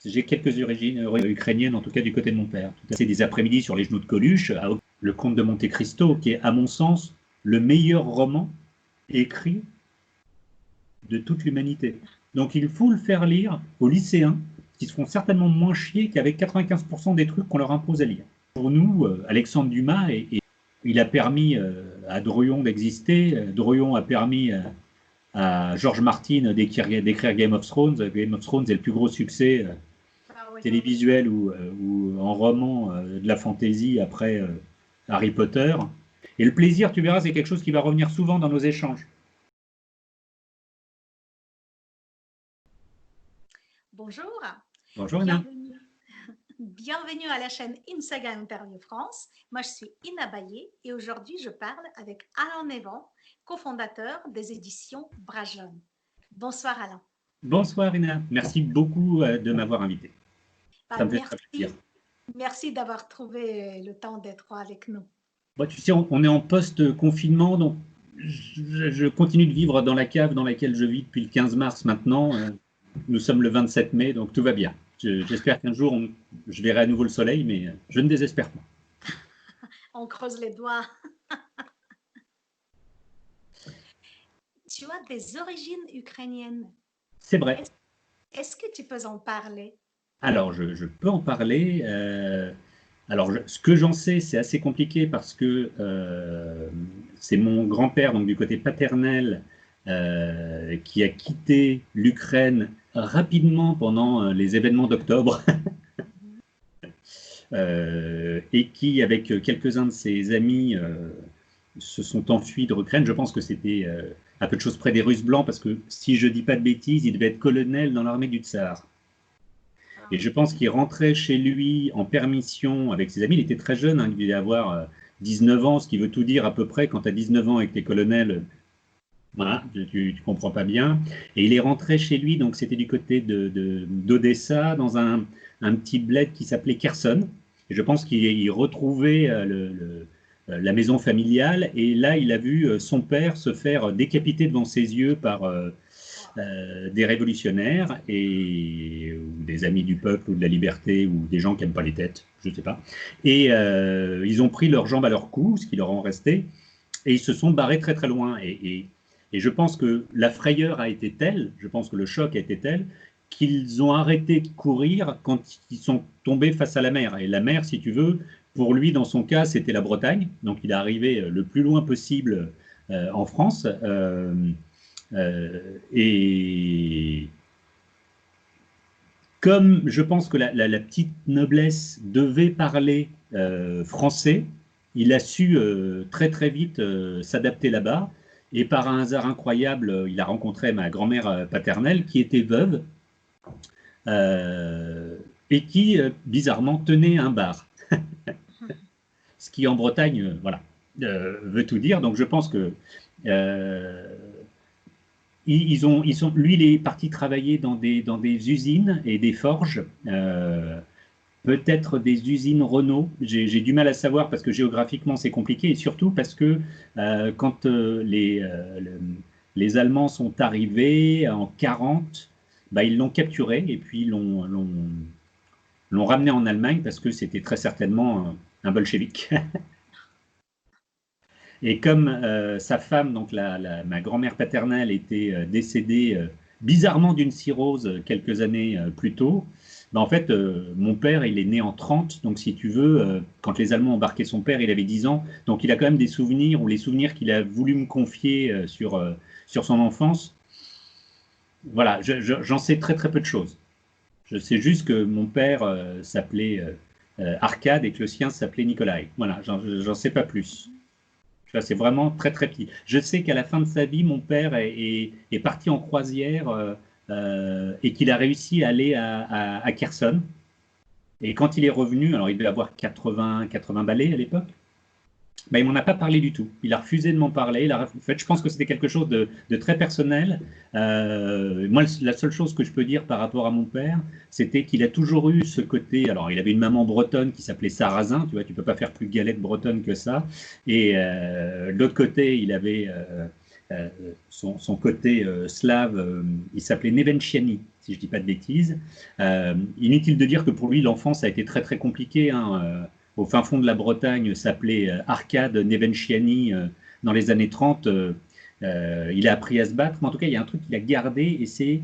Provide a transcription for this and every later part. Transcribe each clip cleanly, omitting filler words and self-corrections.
J'ai quelques origines ukrainiennes, en tout cas du côté de mon père. C'est des après-midi sur les genoux de Coluche, le Comte de Monte Cristo, qui est, à mon sens, le meilleur roman écrit de toute l'humanité. Donc il faut le faire lire aux lycéens, qui se font certainement moins chier qu'avec 95% des trucs qu'on leur impose à lire. Pour nous, Alexandre Dumas, il a permis à Druon d'exister. Druon a permis à George Martin d'écrire Game of Thrones. Game of Thrones est le plus gros succès télévisuel ou en roman de la fantasy après Harry Potter. Et le plaisir, tu verras, c'est quelque chose qui va revenir souvent dans nos échanges. Bonjour. Bonjour Ina. Bienvenue à la chaîne Instagram Interview France. Moi, je suis Ina Bayet et aujourd'hui, je parle avec Alain Névan, cofondateur des éditions Bragelonne. Bonsoir Alain. Bonsoir Ina. Merci beaucoup de m'avoir invité. Ça me fait très plaisir. Merci d'avoir trouvé le temps d'être avec nous. Bon, tu sais, on est en post-confinement, donc je continue de vivre dans la cave dans laquelle je vis depuis le 15 mars maintenant. Nous sommes le 27 mai, donc tout va bien. J'espère qu'un jour, je verrai à nouveau le soleil, mais je ne désespère pas. On creuse les doigts. Tu as des origines ukrainiennes. C'est vrai. Est-ce que tu peux en parler? Alors, je peux en parler. Alors, ce que j'en sais, c'est assez compliqué parce que c'est mon grand-père, donc du côté paternel, qui a quitté l'Ukraine rapidement pendant les événements d'octobre et qui, avec quelques-uns de ses amis, se sont enfuis de l'Ukraine. Je pense que c'était à peu de choses près des Russes blancs parce que, si je ne dis pas de bêtises, il devait être colonel dans l'armée du Tsar. Et je pense qu'il rentrait chez lui en permission avec ses amis. Il était très jeune, hein, il devait avoir 19 ans, ce qui veut tout dire à peu près. Quand tu as 19 ans et que tu es colonel, voilà, tu ne comprends pas bien. Et il est rentré chez lui, donc c'était du côté d'Odessa, dans un petit bled qui s'appelait Kherson. Et je pense qu'il retrouvait la maison familiale. Et là, il a vu son père se faire décapiter devant ses yeux par des révolutionnaires ou des amis du peuple ou de la liberté ou des gens qui n'aiment pas les têtes, je ne sais pas. Et ils ont pris leurs jambes à leur cou, ce qui leur en restait, et ils se sont barrés très très loin. Et je pense que la frayeur a été telle, je pense que le choc a été tel, qu'ils ont arrêté de courir quand ils sont tombés face à la mer. Et la mer, si tu veux, pour lui, dans son cas, c'était la Bretagne. Donc il est arrivé le plus loin possible en France. Et comme je pense que la petite noblesse devait parler français, il a su très très vite s'adapter là-bas. Et par un hasard incroyable, il a rencontré ma grand-mère paternelle qui était veuve et qui, bizarrement, tenait un bar. Ce qui, en Bretagne, voilà, veut tout dire. Donc je pense que lui, il est parti travailler dans des usines et des forges, peut-être des usines Renault. J'ai du mal à savoir parce que géographiquement c'est compliqué et surtout parce que quand les Allemands sont arrivés en 40, bah, ils l'ont capturé et puis l'ont ramené en Allemagne parce que c'était très certainement un bolchevique. Et comme sa femme, donc ma grand-mère paternelle, était décédée bizarrement d'une cirrhose quelques années plus tôt, ben en fait, mon père, il est né en 30, donc si tu veux, quand les Allemands ont embarqué son père, il avait 10 ans, donc il a quand même des souvenirs, ou les souvenirs qu'il a voulu me confier sur son enfance. Voilà, j'en sais très très peu de choses. Je sais juste que mon père s'appelait Arcade et que le sien s'appelait Nikolai. Voilà, j'en sais pas plus. C'est vraiment très très petit. Je sais qu'à la fin de sa vie, mon père est parti en croisière et qu'il a réussi à aller à Kherson. Et quand il est revenu, alors il devait avoir 80 balais à l'époque, ben, il ne m'en a pas parlé du tout. Il a refusé de m'en parler. En fait, je pense que c'était quelque chose de très personnel. Moi, la seule chose que je peux dire par rapport à mon père, c'était qu'il a toujours eu ce côté. Alors, il avait une maman bretonne qui s'appelait Sarrazin. Tu vois, tu peux pas faire plus galette bretonne que ça. Et de l'autre côté, il avait son côté slave. Il s'appelait Nevenciani. si je ne dis pas de bêtises. Inutile de dire que pour lui, l'enfance a été très très compliquée. Hein. Au fin fond de la Bretagne, s'appelait Arcade Nevenciani dans les années 30. Il a appris à se battre, mais en tout cas, il y a un truc qu'il a gardé, et c'est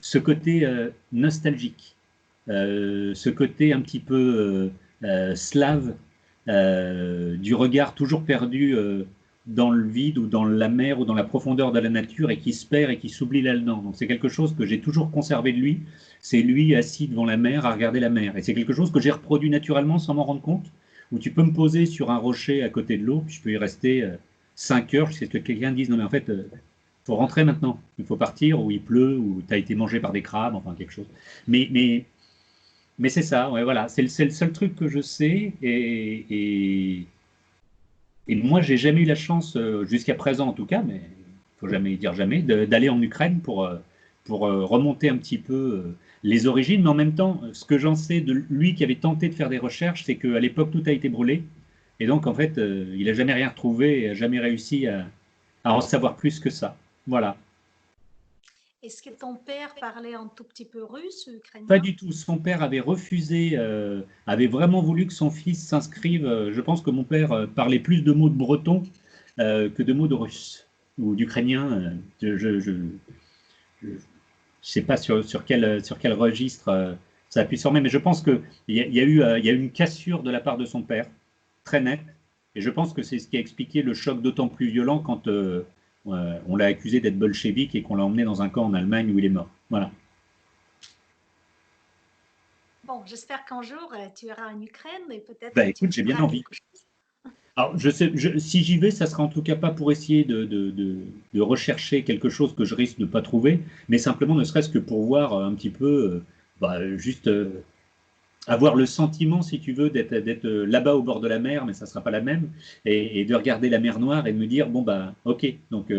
ce côté nostalgique, ce côté un petit peu slave, du regard toujours perdu dans le vide ou dans la mer ou dans la profondeur de la nature, et qui se perd et qui s'oublie là-dedans. Donc c'est quelque chose que j'ai toujours conservé de lui. C'est lui assis devant la mer à regarder la mer. Et c'est quelque chose que j'ai reproduit naturellement sans m'en rendre compte, où tu peux me poser sur un rocher à côté de l'eau, puis je peux y rester 5 heures jusqu'à ce que quelqu'un dise non mais en fait faut rentrer maintenant, il faut partir, ou il pleut, ou tu as été mangé par des crabes, enfin quelque chose. Mais c'est ça, ouais, voilà, c'est le seul truc que je sais, et moi, j'ai jamais eu la chance, jusqu'à présent en tout cas, mais il ne faut jamais dire jamais, d'aller en Ukraine pour remonter un petit peu les origines. Mais en même temps, ce que j'en sais de lui qui avait tenté de faire des recherches, c'est qu'à l'époque, tout a été brûlé. Et donc, en fait, il n'a jamais rien retrouvé et n'a jamais réussi à en savoir plus que ça. Voilà. Est-ce que ton père parlait un tout petit peu russe ou Pas ukrainien? du tout. Son père avait refusé, avait vraiment voulu que son fils s'inscrive. Je pense que mon père parlait plus de mots de breton que de mots de russe ou d'ukrainien. Je sais pas sur quel registre ça a pu s'en mettre, mais je pense qu'il y a eu une cassure de la part de son père, très nette, et je pense que c'est ce qui a expliqué le choc d'autant plus violent quand on l'a accusé d'être bolchevique et qu'on l'a emmené dans un camp en Allemagne où il est mort. Voilà. Bon, j'espère qu'un jour tu iras en Ukraine et peut-être Bah tu écoute, j'ai bien trouveras envie. quelque chose. Alors, je sais, si j'y vais, ça sera en tout cas pas pour essayer de rechercher quelque chose que je risque de ne pas trouver, mais simplement ne serait-ce que pour voir un petit peu, juste avoir le sentiment, si tu veux, d'être là-bas au bord de la mer, mais ça ne sera pas la même, et de regarder la mer Noire et de me dire, bon, bah, ok, donc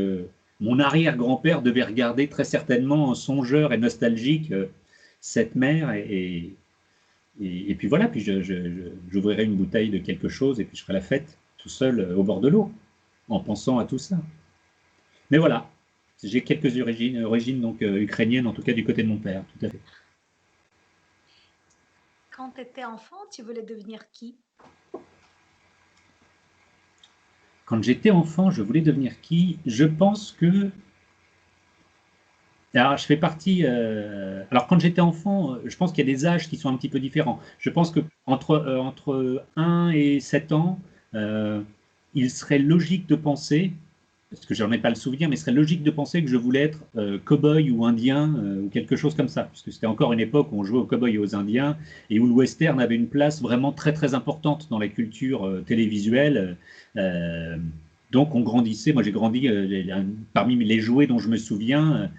mon arrière-grand-père devait regarder très certainement songeur et nostalgique cette mer, et puis voilà, puis j'ouvrirai une bouteille de quelque chose, et puis je ferai la fête tout seul au bord de l'eau, en pensant à tout ça. Mais voilà, j'ai quelques origines donc ukrainiennes, en tout cas du côté de mon père, tout à fait. Quand tu étais enfant, tu voulais devenir qui? Quand j'étais enfant, je voulais devenir qui? Je pense que alors, je fais partie. Alors, quand j'étais enfant, je pense qu'il y a des âges qui sont un petit peu différents. Je pense que entre 1 et 7 ans, euh, il serait logique de penser, parce que je n'en ai pas le souvenir, mais il serait logique de penser que je voulais être cow-boy ou indien ou quelque chose comme ça, parce que c'était encore une époque où on jouait aux cow-boys et aux indiens et où le western avait une place vraiment très très importante dans la culture télévisuelle. Euh, donc, on grandissait. Moi, j'ai grandi parmi les jouets dont je me souviens.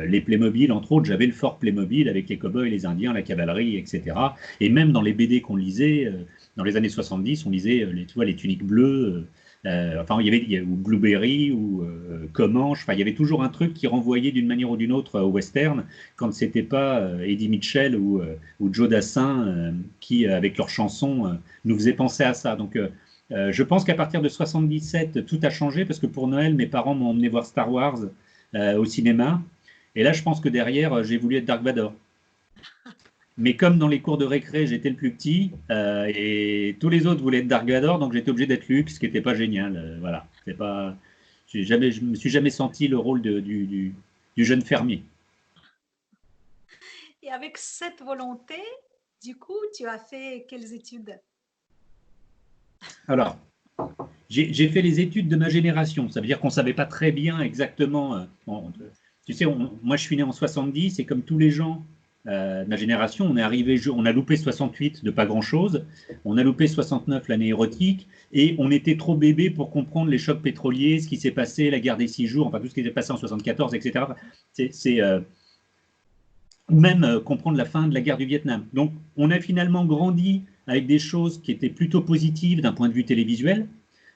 Les Playmobil, entre autres, j'avais le fort Playmobil avec les cow-boys, les Indiens, la cavalerie, etc. Et même dans les BD qu'on lisait, dans les années 70, on lisait tu vois, les tuniques bleues, enfin, ou Blueberry, ou Comanche, enfin, il y avait toujours un truc qui renvoyait d'une manière ou d'une autre au western, quand c'était pas Eddie Mitchell ou Joe Dassin qui, avec leurs chansons, nous faisaient penser à ça. Donc, je pense qu'à partir de 77, tout a changé, parce que pour Noël, mes parents m'ont emmené voir Star Wars au cinéma. Et là, je pense que derrière, j'ai voulu être Dark Vador. Mais comme dans les cours de récré, j'étais le plus petit, et tous les autres voulaient être Dark Vador, donc j'étais obligé d'être Luke, ce qui n'était pas génial. Voilà, c'est pas, je me suis jamais senti le rôle du jeune fermier. Et avec cette volonté, du coup, tu as fait quelles études? Alors, j'ai fait les études de ma génération. Ça veut dire qu'on ne savait pas très bien exactement. Tu sais, moi je suis né en 70, et comme tous les gens de ma génération, on a loupé 68 de pas grand-chose, on a loupé 69 l'année érotique, et on était trop bébé pour comprendre les chocs pétroliers, ce qui s'est passé, la guerre des 6 jours, enfin tout ce qui s'est passé en 74, etc. Ou même comprendre la fin de la guerre du Vietnam. Donc on a finalement grandi avec des choses qui étaient plutôt positives d'un point de vue télévisuel,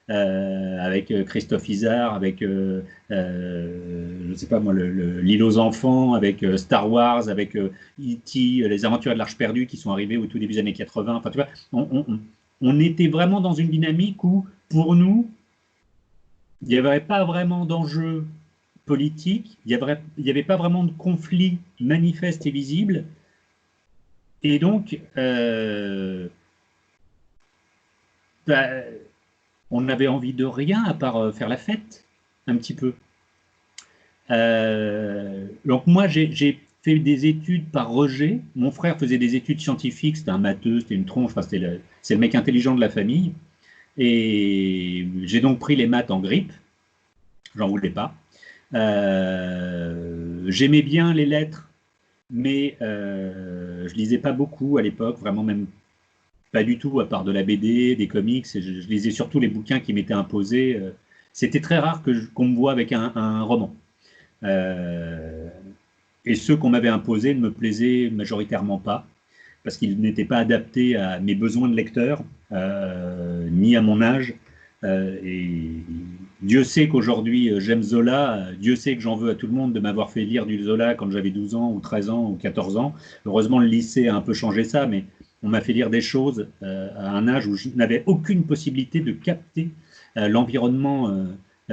avec Christophe Izard, avec, je ne sais pas moi, l'île aux enfants, avec Star Wars, avec E.T., les aventures de l'Arche perdue qui sont arrivés au tout début des années 80. Enfin, tu vois, on était vraiment dans une dynamique où, pour nous, il n'y avait pas vraiment d'enjeu politique, il n'y avait pas vraiment de conflit manifeste et visible. Et donc, on avait envie de rien à part faire la fête, un petit peu. Donc moi, j'ai fait des études par rejet. Mon frère faisait des études scientifiques, c'était un matheux, c'était une tronche, enfin, c'est le mec intelligent de la famille. Et j'ai donc pris les maths en grippe, j'en voulais pas. J'aimais bien les lettres, mais je lisais pas beaucoup à l'époque, vraiment même pas du tout, à part de la BD, des comics. Je lisais surtout les bouquins qui m'étaient imposés. C'était très rare qu'on me voit avec un roman. Et ceux qu'on m'avait imposés ne me plaisaient majoritairement pas, parce qu'ils n'étaient pas adaptés à mes besoins de lecteur, ni à mon âge. Et Dieu sait qu'aujourd'hui j'aime Zola, Dieu sait que j'en veux à tout le monde de m'avoir fait lire du Zola quand j'avais 12 ans ou 13 ans ou 14 ans. Heureusement, le lycée a un peu changé ça, mais on m'a fait lire des choses à un âge où je n'avais aucune possibilité de capter l'environnement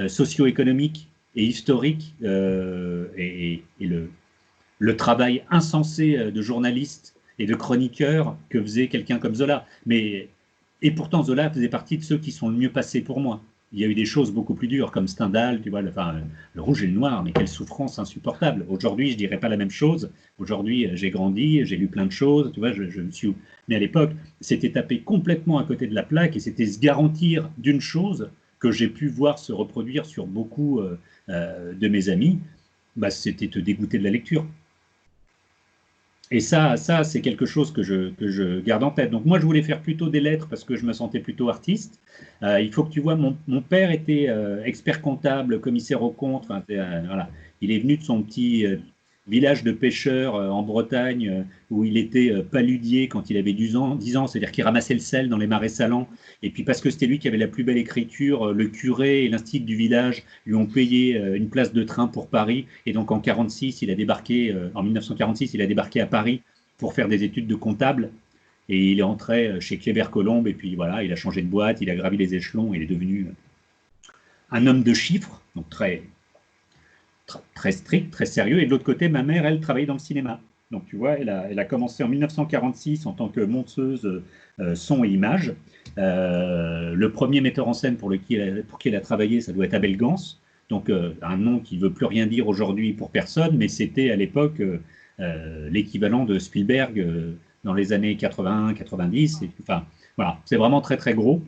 socio-économique et historique et le travail insensé de journaliste et de chroniqueur que faisait quelqu'un comme Zola. Et pourtant, Zola faisait partie de ceux qui sont le mieux passés pour moi. Il y a eu des choses beaucoup plus dures, comme Stendhal, tu vois, le rouge et le noir, mais quelle souffrance insupportable. Aujourd'hui, je ne dirais pas la même chose. Aujourd'hui, j'ai grandi, j'ai lu plein de choses, tu vois, je me suis... Mais à l'époque, c'était taper complètement à côté de la plaque et c'était se garantir d'une chose que j'ai pu voir se reproduire sur beaucoup de mes amis, bah, c'était te dégoûter de la lecture. Et ça c'est quelque chose que je garde en tête. Donc moi, je voulais faire plutôt des lettres parce que je me sentais plutôt artiste. Il faut que tu vois, mon père était expert comptable, commissaire aux comptes. Enfin, voilà. Il est venu de son petit village de pêcheurs en Bretagne où il était paludier quand il avait 10 ans, c'est-à-dire qu'il ramassait le sel dans les marais salants. Et puis parce que c'était lui qui avait la plus belle écriture, le curé et l'institut du village lui ont payé une place de train pour Paris. Et donc en 1946, en 1946, il a débarqué à Paris pour faire des études de comptable. Et il est entré chez Kléber-Colombe. Et puis voilà, il a changé de boîte, il a gravi les échelons. Et il est devenu un homme de chiffres, donc très strict, très sérieux. Et de l'autre côté, ma mère, elle travaillait dans le cinéma. Donc tu vois, elle a commencé en 1946 en tant que monteuse son et image. Le premier metteur en scène pour qui elle a travaillé, ça doit être Abel Gans. Donc un nom qui ne veut plus rien dire aujourd'hui pour personne, mais c'était à l'époque l'équivalent de Spielberg dans les années 80-90. Enfin, voilà, c'est vraiment très très gros.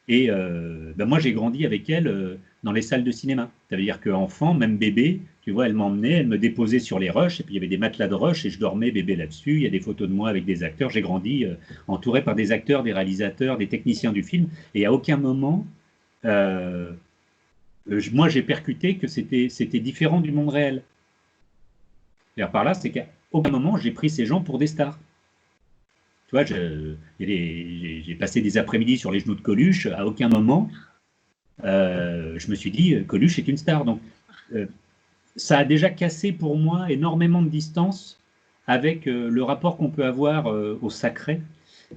Et ben moi, j'ai grandi avec elle dans les salles de cinéma. C'est-à-dire qu'enfant, même bébé, tu vois, elle m'emmenait, elle me déposait sur les rushs, et puis il y avait des matelas de rush, et je dormais bébé là-dessus. Il y a des photos de moi avec des acteurs. J'ai grandi entouré par des acteurs, des réalisateurs, des techniciens du film. Et à aucun moment, moi, j'ai percuté que c'était différent du monde réel. Et par là, c'est qu'à aucun moment, j'ai pris ces gens pour des stars. Tu vois, j'ai passé des après-midi sur les genoux de Coluche. À aucun moment, je me suis dit, Coluche est une star. Donc, ça a déjà cassé pour moi énormément de distance avec le rapport qu'on peut avoir au sacré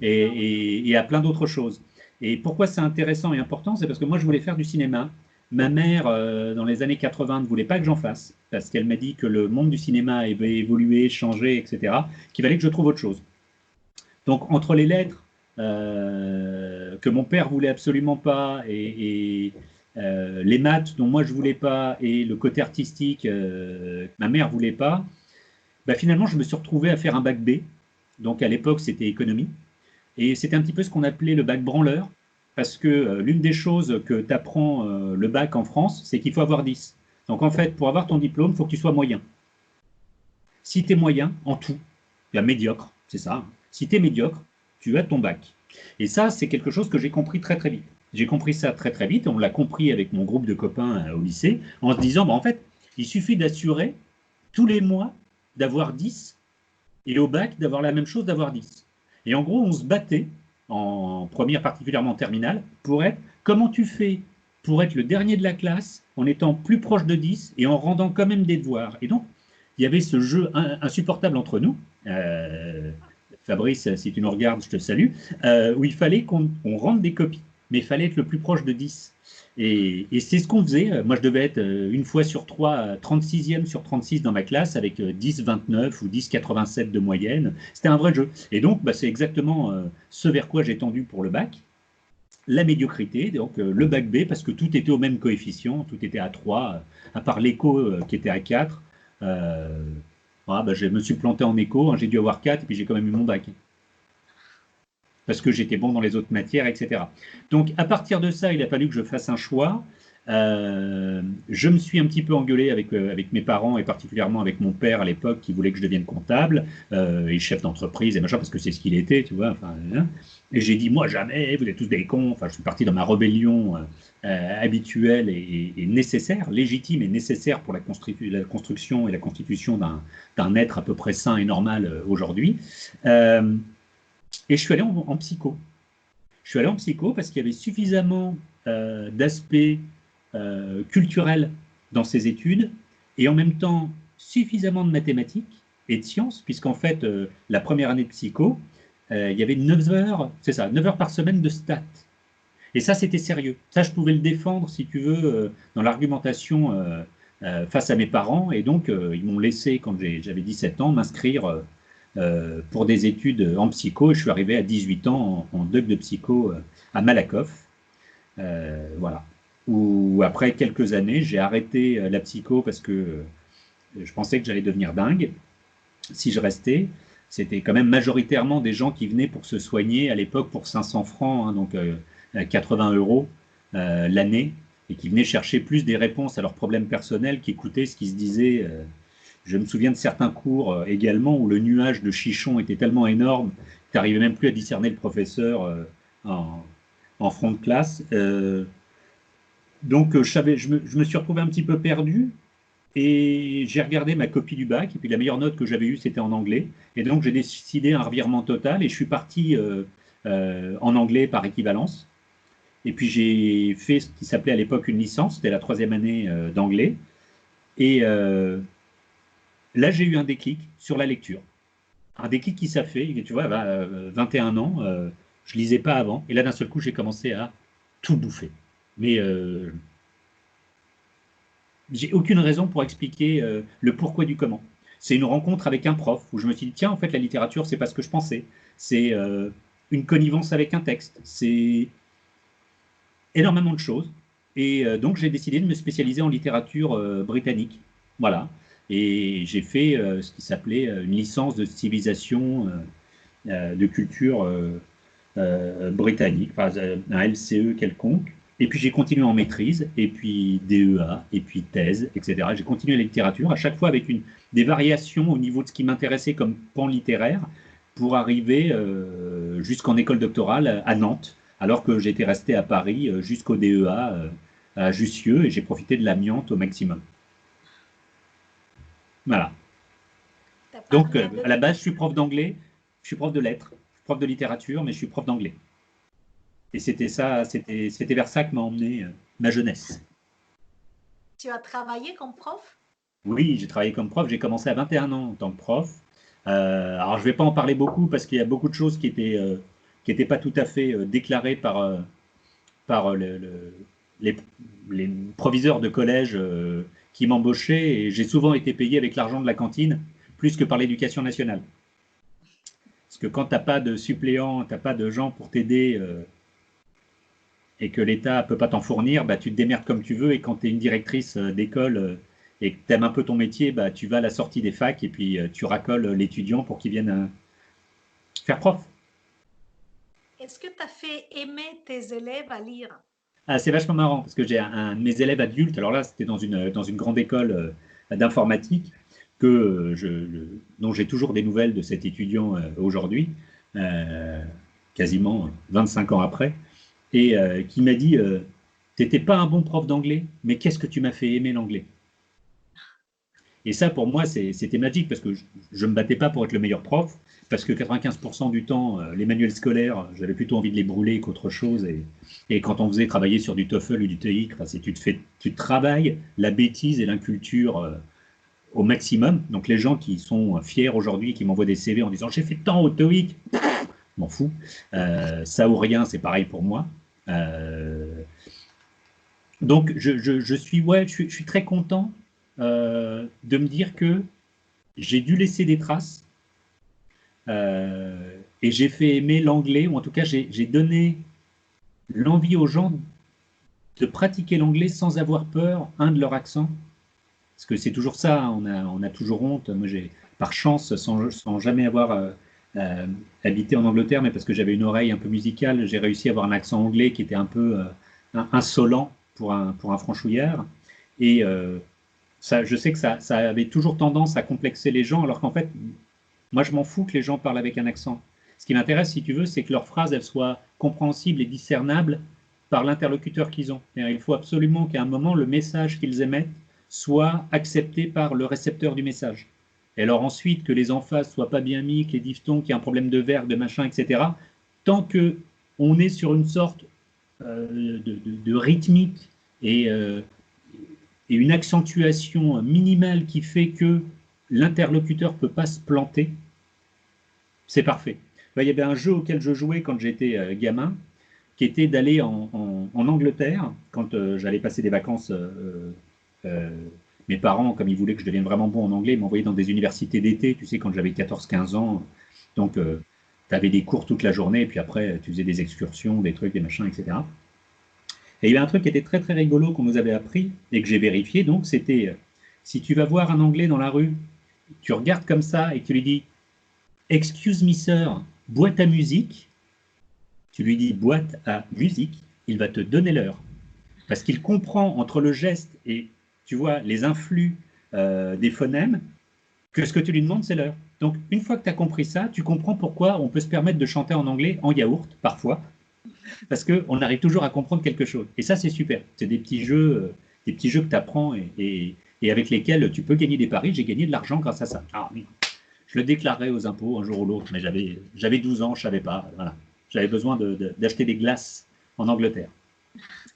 et à plein d'autres choses. Et pourquoi c'est intéressant et important, c'est parce que moi, je voulais faire du cinéma. Ma mère, dans les années 80, ne voulait pas que j'en fasse, parce qu'elle m'a dit que le monde du cinéma avait évolué, changé, etc., qu'il fallait que je trouve autre chose. Donc, entre les lettres que mon père voulait absolument pas et les maths dont moi je voulais pas et le côté artistique que ma mère voulait pas, bah, finalement, je me suis retrouvé à faire un bac B. Donc, à l'époque, c'était économie. Et c'était un petit peu ce qu'on appelait le bac branleur, parce que l'une des choses que t'apprends le bac en France, c'est qu'il faut avoir 10. Donc, en fait, pour avoir ton diplôme, il faut que tu sois moyen. Si tu es moyen, en tout, il y a médiocre, c'est ça. Si tu es médiocre, tu as ton bac. Et ça, c'est quelque chose que j'ai compris très très vite. J'ai compris ça très très vite, on l'a compris avec mon groupe de copains au lycée, en se disant, bah, en fait, il suffit d'assurer tous les mois d'avoir 10 et au bac d'avoir la même chose, d'avoir 10. Et en gros, on se battait, en première particulièrement en terminale, pour être, comment tu fais pour être le dernier de la classe en étant plus proche de 10 et en rendant quand même des devoirs. Et donc, il y avait ce jeu insupportable entre nous. Fabrice, si tu nous regardes, je te salue, où il fallait qu'on rende des copies. mais il fallait être le plus proche de 10. Et c'est ce qu'on faisait. Moi, je devais être une fois sur 3, 36e sur 36 dans ma classe, avec 10, 29 ou 10, 87 de moyenne. C'était un vrai jeu. Et donc, bah, c'est exactement ce vers quoi j'ai tendu pour le bac. La médiocrité, donc le bac B, parce que tout était au même coefficient, tout était à 3, à part l'éco qui était à 4. Voilà, bah, je me suis planté en éco, hein, j'ai dû avoir 4, et puis j'ai quand même eu mon bac. Parce que j'étais bon dans les autres matières, etc. Donc, à partir de ça, il a fallu que je fasse un choix. Je me suis un petit peu engueulé avec mes parents et particulièrement avec mon père à l'époque qui voulait que je devienne comptable et chef d'entreprise et machin parce que c'est ce qu'il était, tu vois. Enfin, hein. Et j'ai dit, moi jamais, vous êtes tous des cons. Enfin, je suis parti dans ma rébellion habituelle et nécessaire, légitime et nécessaire pour la construction et la constitution d'un être à peu près sain et normal aujourd'hui. Et je suis allé en psycho. Je suis allé en psycho parce qu'il y avait suffisamment d'aspects culturels dans ces études et en même temps suffisamment de mathématiques et de sciences, puisqu'en fait, la première année de psycho, il y avait 9 heures, c'est ça, 9 heures par semaine de stats. Et ça, c'était sérieux. Ça, je pouvais le défendre, si tu veux, dans l'argumentation face à mes parents. Et donc, ils m'ont laissé, quand j'avais 17 ans, m'inscrire pour des études en psycho. Et je suis arrivé à 18 ans en doc de psycho à Malakoff. Voilà. Où après quelques années, j'ai arrêté la psycho parce que je pensais que j'allais devenir dingue si je restais. C'était quand même majoritairement des gens qui venaient pour se soigner à l'époque pour 500 francs, hein, donc 80 € l'année, et qui venaient chercher plus des réponses à leurs problèmes personnels qu'écouter ce qui se disait. Je me souviens de certains cours également où le nuage de chichon était tellement énorme que tu n'arrivais même plus à discerner le professeur en front de classe. Donc, je me suis retrouvé un petit peu perdu et j'ai regardé ma copie du bac. Et puis, la meilleure note que j'avais eue, c'était en anglais. Et donc, j'ai décidé un revirement total et je suis parti en anglais par équivalence. Et puis, j'ai fait ce qui s'appelait à l'époque une licence. C'était la 3e année d'anglais. Et là, j'ai eu un déclic sur la lecture. Un déclic qui s'est fait. Tu vois, 21 ans, je lisais pas avant. Et là, d'un seul coup, j'ai commencé à tout bouffer. Mais j'ai aucune raison pour expliquer le pourquoi du comment. C'est une rencontre avec un prof où je me suis dit, tiens, en fait, la littérature, c'est pas ce que je pensais. C'est une connivence avec un texte. C'est énormément de choses. Et donc, j'ai décidé de me spécialiser en littérature britannique. Voilà. Et j'ai fait ce qui s'appelait une licence de civilisation de culture britannique, enfin, un LCE quelconque. Et puis j'ai continué en maîtrise, et puis DEA, et puis thèse, etc. J'ai continué la littérature, à chaque fois avec des variations au niveau de ce qui m'intéressait comme pan littéraire, pour arriver jusqu'en école doctorale à Nantes, alors que j'étais resté à Paris jusqu'au DEA à Jussieu, et j'ai profité de l'amiante au maximum. Voilà. Donc à la base, je suis prof d'anglais, je suis prof de lettres, je suis prof de littérature, mais je suis prof d'anglais. Et c'était ça, c'était vers ça que m'a emmené ma jeunesse. Tu as travaillé comme prof? Oui, j'ai travaillé comme prof. J'ai commencé à 21 ans en tant que prof. Alors, je ne vais pas en parler beaucoup parce qu'il y a beaucoup de choses qui étaient pas tout à fait déclarées par les proviseurs de collège qui m'embauchaient. Et j'ai souvent été payé avec l'argent de la cantine plus que par l'éducation nationale. Parce que quand tu n'as pas de suppléants, tu n'as pas de gens pour t'aider et que l'État ne peut pas t'en fournir, bah, tu te démerdes comme tu veux. Et quand tu es une directrice d'école et que tu aimes un peu ton métier, bah, tu vas à la sortie des facs et puis tu racoles l'étudiant pour qu'il vienne faire prof. Est-ce que tu as fait aimer tes élèves à lire? Ah, c'est vachement marrant parce que j'ai un de mes élèves adultes, alors là c'était dans une grande école d'informatique, dont j'ai toujours des nouvelles de cet étudiant aujourd'hui, quasiment 25 ans après, et qui m'a dit t'étais pas un bon prof d'anglais, mais qu'est-ce que tu m'as fait aimer l'anglais. Et ça, pour moi, c'était magique parce que je ne me battais pas pour être le meilleur prof, parce que 95% du temps, les manuels scolaires, j'avais plutôt envie de les brûler qu'autre chose. Et quand on faisait travailler sur du TOEFL ou du TOEIC, tu travailles la bêtise et l'inculture au maximum. Donc les gens qui sont fiers aujourd'hui, qui m'envoient des CV en disant j'ai fait tant au TOEIC, m'en fous. Ça ou rien, c'est pareil pour moi. Euh, donc, je suis très content de me dire que j'ai dû laisser des traces et j'ai fait aimer l'anglais, ou en tout cas, j'ai donné l'envie aux gens de pratiquer l'anglais sans avoir peur, de leur accent. Parce que c'est toujours ça, hein, on a toujours honte. Moi, j'ai, par chance, sans jamais avoir euh, habité en Angleterre, mais parce que j'avais une oreille un peu musicale, j'ai réussi à avoir un accent anglais qui était un peu insolent pour un franchouillard. Et ça, je sais que ça avait toujours tendance à complexer les gens, alors qu'en fait, moi, je m'en fous que les gens parlent avec un accent. Ce qui m'intéresse, si tu veux, c'est que leurs phrases, elles soient compréhensibles et discernables par l'interlocuteur qu'ils ont. Il faut absolument qu'à un moment, le message qu'ils émettent soit accepté par le récepteur du message. Et alors ensuite, que les emphases soient pas bien mis, que les diphtongues, qu'il y ait un problème de verbe, de machin, etc. Tant que on est sur une sorte de rythmique et une accentuation minimale qui fait que l'interlocuteur ne peut pas se planter, c'est parfait. Il y avait un jeu auquel je jouais quand j'étais gamin, qui était d'aller en Angleterre, quand j'allais passer des vacances. Euh, Mes parents, comme ils voulaient que je devienne vraiment bon en anglais, ils m'envoyaient dans des universités d'été, tu sais, quand j'avais 14-15 ans. Donc, tu avais des cours toute la journée, et puis après, tu faisais des excursions, des trucs, des machins, etc. Et il y avait un truc qui était très très rigolo qu'on nous avait appris et que j'ai vérifié. Donc, c'était si tu vas voir un Anglais dans la rue, tu regardes comme ça et tu lui dis Excuse me, sir, boîte à musique. Tu lui dis boîte à musique, il va te donner l'heure. Parce qu'il comprend entre le geste et, tu vois, les influx des phonèmes, que ce que tu lui demandes, c'est l'heure. Donc, une fois que tu as compris ça, tu comprends pourquoi on peut se permettre de chanter en anglais en yaourt, parfois, parce qu'on arrive toujours à comprendre quelque chose. Et ça, c'est super. C'est des petits jeux que tu apprends et avec lesquels tu peux gagner des paris. J'ai gagné de l'argent grâce à ça. Alors, je le déclarais aux impôts un jour ou l'autre, mais j'avais 12 ans, je ne savais pas. Voilà. J'avais besoin d'acheter des glaces en Angleterre.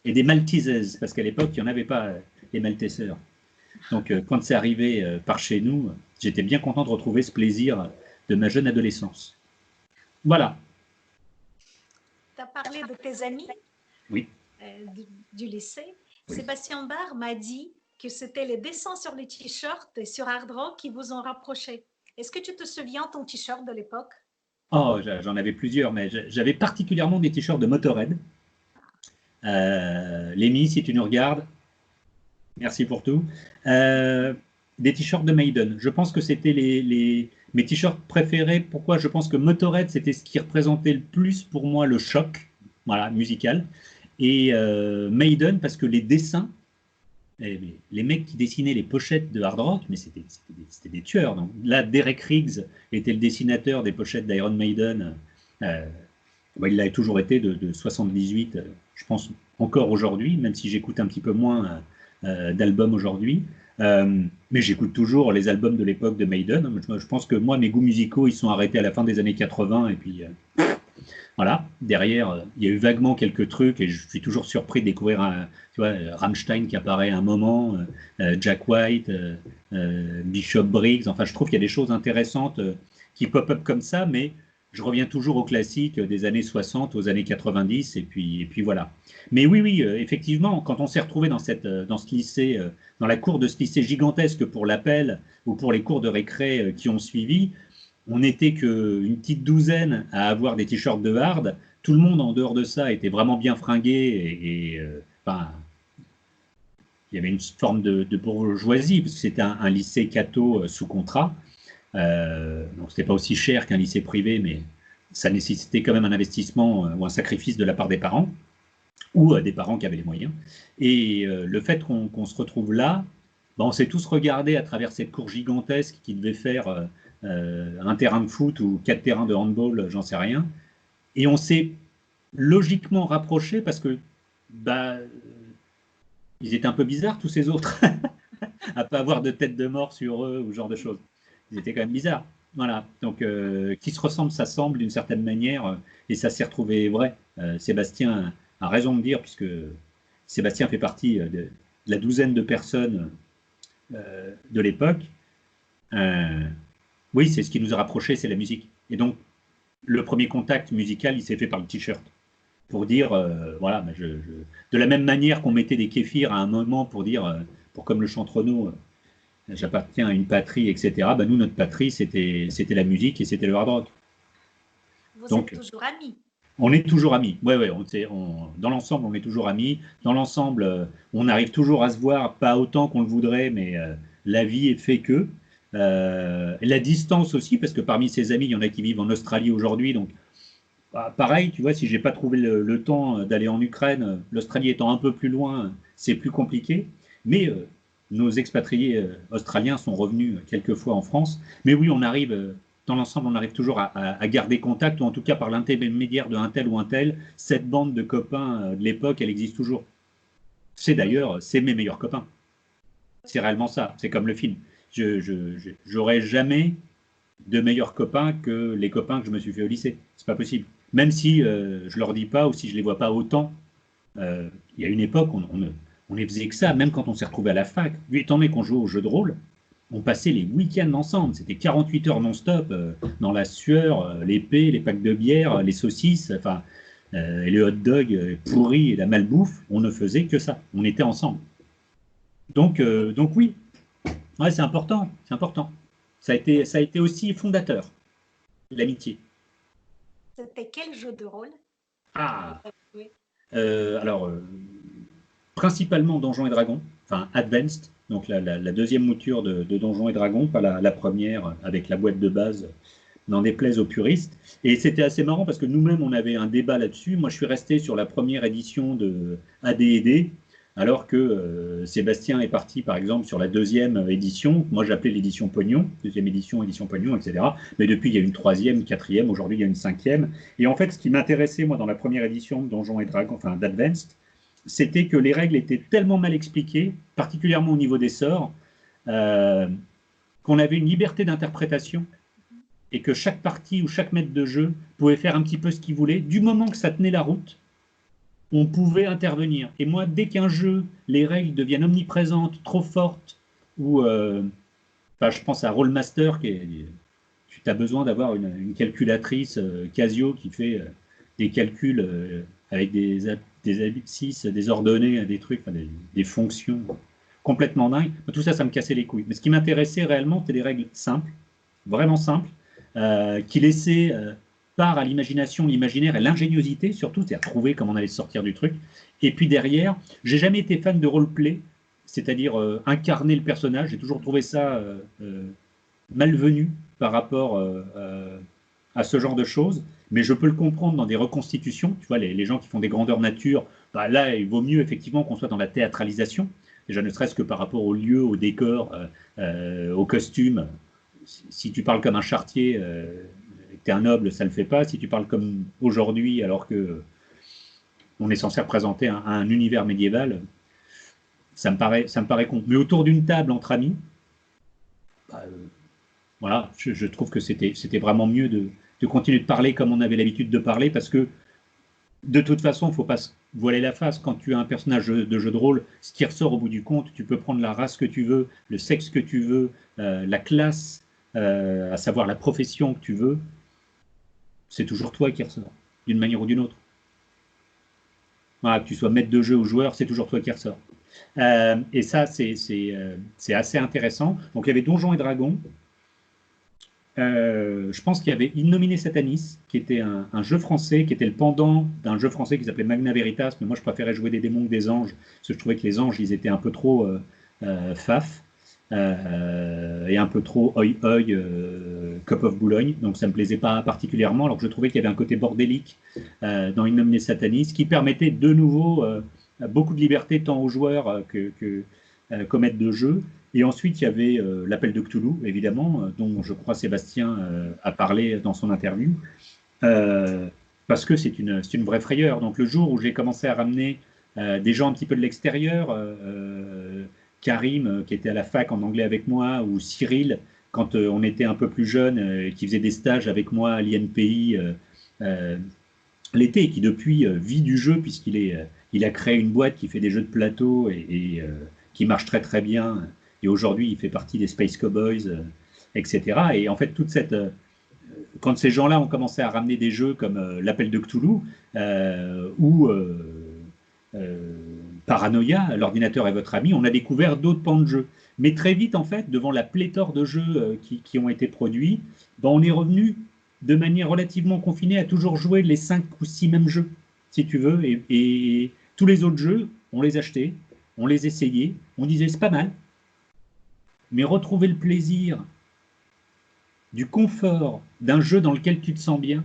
Et des Maltesers, parce qu'à l'époque, il n'y en avait pas, les Maltesers. Donc, quand c'est arrivé par chez nous, j'étais bien content de retrouver ce plaisir de ma jeune adolescence. Voilà. Tu as parlé de tes amis Oui. du lycée. Oui. Sébastien Barr m'a dit que c'était les dessins sur les t-shirts et sur Hard Rock qui vous ont rapproché. Est-ce que tu te souviens ton t-shirt de l'époque? Oh, j'en avais plusieurs, mais j'avais particulièrement des t-shirts de Motorhead. Lémi, si tu nous regardes, merci pour tout. Des t-shirts de Maiden. Je pense que c'était mes t-shirts préférés. Pourquoi? Je pense que Motorhead, c'était ce qui représentait le plus pour moi le choc, voilà, musical. Et Maiden, parce que les dessins, les mecs qui dessinaient les pochettes de Hard Rock, mais c'était des tueurs. Donc, là, Derek Riggs était le dessinateur des pochettes d'Iron Maiden. Il l'a toujours été de 78, je pense encore aujourd'hui, même si j'écoute un petit peu moins d'albums aujourd'hui. Mais j'écoute toujours les albums de l'époque de Maiden. Je pense que moi, mes goûts musicaux, ils sont arrêtés à la fin des années 80. Et puis, voilà. Derrière, il y a eu vaguement quelques trucs. Et je suis toujours surpris de découvrir tu vois, Rammstein qui apparaît à un moment, Jack White, Bishop Briggs. Enfin, je trouve qu'il y a des choses intéressantes qui pop-up comme ça. Mais je reviens toujours aux classiques des années 60, aux années 90. Et puis voilà. Mais oui, effectivement, quand on s'est retrouvé dans ce lycée, dans la cour de ce lycée gigantesque pour l'appel ou pour les cours de récré qui ont suivi, on n'était qu'une petite douzaine à avoir des t-shirts de Hard. Tout le monde en dehors de ça était vraiment bien fringué enfin, il y avait une forme de bourgeoisie parce que c'était un lycée catho sous contrat. Donc c'était pas aussi cher qu'un lycée privé, mais ça nécessitait quand même un investissement ou un sacrifice de la part des parents ou des parents qui avaient les moyens. Et le fait qu'on se retrouve là, on s'est tous regardés à travers cette cour gigantesque qui devait faire un terrain de foot ou 4 terrains de handball, j'en sais rien. Et on s'est logiquement rapprochés parce que ils étaient un peu bizarres tous ces autres, à pas avoir de tête de mort sur eux ou ce genre de choses. Ils étaient quand même bizarres. Voilà. Donc, qui se ressemble, s'assemble d'une certaine manière, et ça s'est retrouvé vrai. Sébastien a raison de dire, puisque Sébastien fait partie de la douzaine de personnes de l'époque. Oui, c'est ce qui nous a rapprochés, c'est la musique. Et donc, le premier contact musical, il s'est fait par le t-shirt. pour dire, voilà, de la même manière qu'on mettait des kéfirs à un moment pour dire, pour comme le chante Renaud, j'appartiens à une patrie, etc. Nous, notre patrie, c'était la musique et c'était le hard rock. Vous Donc, êtes toujours amis. on est toujours amis. Ouais, dans l'ensemble, on est toujours amis. Dans l'ensemble, on arrive toujours à se voir, pas autant qu'on le voudrait, mais la vie est fait que. La distance aussi, parce que parmi ses amis, il y en a qui vivent en Australie aujourd'hui. Donc, pareil, tu vois, si j'ai pas trouvé le temps d'aller en Ukraine, l'Australie étant un peu plus loin, c'est plus compliqué. Mais nos expatriés australiens sont revenus quelques fois en France. Mais oui, on arrive, dans l'ensemble, on arrive toujours à garder contact, ou en tout cas par l'intermédiaire d'un tel ou un tel, cette bande de copains de l'époque, elle existe toujours. C'est d'ailleurs, c'est mes meilleurs copains. C'est réellement ça. C'est comme le film. J'aurais jamais de meilleurs copains que les copains que je me suis fait au lycée. C'est pas possible. Même si je leur dis pas ou si je les vois pas autant. Il y a une époque, on ne faisait que ça, même quand on s'est retrouvé à la fac. Étant donné qu'on jouait au jeu de rôle, on passait les week-ends ensemble. C'était 48 heures non-stop, dans la sueur, l'épée, les packs de bière, les saucisses, enfin, et les hot dogs pourris et la malbouffe. On ne faisait que ça. On était ensemble. Donc oui, ouais, c'est important. C'est important. Ça a été aussi fondateur, l'amitié. C'était quel jeu de rôle? Ah, alors, principalement Donjons et Dragons, enfin Advanced, donc la deuxième mouture de Donjons et Dragons, pas la première avec la boîte de base, n'en déplaise aux puristes. Et c'était assez marrant parce que nous-mêmes, on avait un débat là-dessus. Moi, je suis resté sur la première édition de AD&D, alors que Sébastien est parti, par exemple, sur la deuxième édition. Moi, j'appelais l'édition Pognon, deuxième édition Pognon, etc. Mais depuis, il y a une troisième, une quatrième, aujourd'hui, il y a une cinquième. Et en fait, ce qui m'intéressait, moi, dans la première édition de Donjons et Dragons, enfin d'Advanced, c'était que les règles étaient tellement mal expliquées, particulièrement au niveau des sorts, euh, qu'on avait une liberté d'interprétation et que chaque partie ou chaque maître de jeu pouvait faire un petit peu ce qu'il voulait. Du moment que ça tenait la route, on pouvait intervenir. Et moi, dès qu'un jeu, les règles deviennent omniprésentes, trop fortes, ou je pense à Rollmaster, tu as besoin d'avoir une calculatrice Casio qui fait des calculs avec des abscisses, des ordonnées, des trucs, des fonctions complètement dingues. Tout ça, ça me cassait les couilles. Mais ce qui m'intéressait réellement, c'était des règles simples, vraiment simples, qui laissaient part à l'imagination, l'imaginaire et l'ingéniosité, surtout, c'est à trouver comment on allait sortir du truc. Et puis derrière, j'ai jamais été fan de roleplay, c'est-à-dire incarner le personnage. J'ai toujours trouvé ça malvenu par rapport à ce genre de choses, mais je peux le comprendre dans des reconstitutions. Tu vois, les gens qui font des grandeurs nature, là, il vaut mieux effectivement qu'on soit dans la théâtralisation, déjà ne serait-ce que par rapport au lieu, au décor, aux costumes. Si tu parles comme un charretier, tu es un noble, ça ne le fait pas. Si tu parles comme aujourd'hui, alors que on est censé représenter un univers médiéval, ça me paraît con. Mais autour d'une table entre amis, voilà, je trouve que c'était vraiment mieux de continuer de parler comme on avait l'habitude de parler, parce que de toute façon, il ne faut pas se voiler la face. Quand tu as un personnage de jeu de rôle, ce qui ressort au bout du compte, tu peux prendre la race que tu veux, le sexe que tu veux, la classe, à savoir la profession que tu veux, c'est toujours toi qui ressort, d'une manière ou d'une autre. Voilà, que tu sois maître de jeu ou joueur, c'est toujours toi qui ressort. Et ça, c'est assez intéressant. Donc, il y avait Donjons et Dragons. Je pense qu'il y avait Innominé Satanis, qui était un jeu français, qui était le pendant d'un jeu français qui s'appelait Magna Veritas, mais moi je préférais jouer des démons que des anges, parce que je trouvais que les anges, ils étaient un peu trop faf, et un peu trop oi oi, Cup of Boulogne, donc ça ne me plaisait pas particulièrement, alors que je trouvais qu'il y avait un côté bordélique dans Innominé Satanis, qui permettait de nouveau beaucoup de liberté tant aux joueurs qu'aux maîtres de jeu. Et ensuite, il y avait l'appel de Cthulhu, évidemment, dont je crois Sébastien a parlé dans son interview, parce que c'est une vraie frayeur. Donc le jour où j'ai commencé à ramener des gens un petit peu de l'extérieur, Karim, qui était à la fac en anglais avec moi, ou Cyril, quand on était un peu plus jeune, qui faisait des stages avec moi à l'INPI l'été, et qui depuis vit du jeu, il a créé une boîte qui fait des jeux de plateau et qui marche très très bien. Et aujourd'hui, il fait partie des Space Cowboys, etc. Et en fait, toute quand ces gens-là ont commencé à ramener des jeux comme l'Appel de Cthulhu ou Paranoia, l'ordinateur est votre ami, on a découvert d'autres pans de jeux. Mais très vite, en fait, devant la pléthore de jeux qui ont été produits, ben, on est revenu de manière relativement confinée à toujours jouer les 5 ou 6 mêmes jeux, si tu veux. Et tous les autres jeux, on les achetait, on les essayait, on disait c'est pas mal. Mais retrouver le plaisir du confort d'un jeu dans lequel tu te sens bien,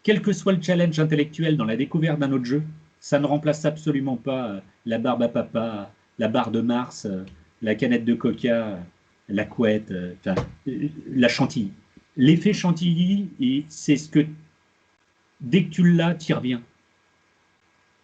quel que soit le challenge intellectuel dans la découverte d'un autre jeu, ça ne remplace absolument pas la barbe à papa, la barre de Mars, la canette de coca, la couette, la chantilly. L'effet chantilly, c'est ce que, dès que tu l'as, tu y reviens.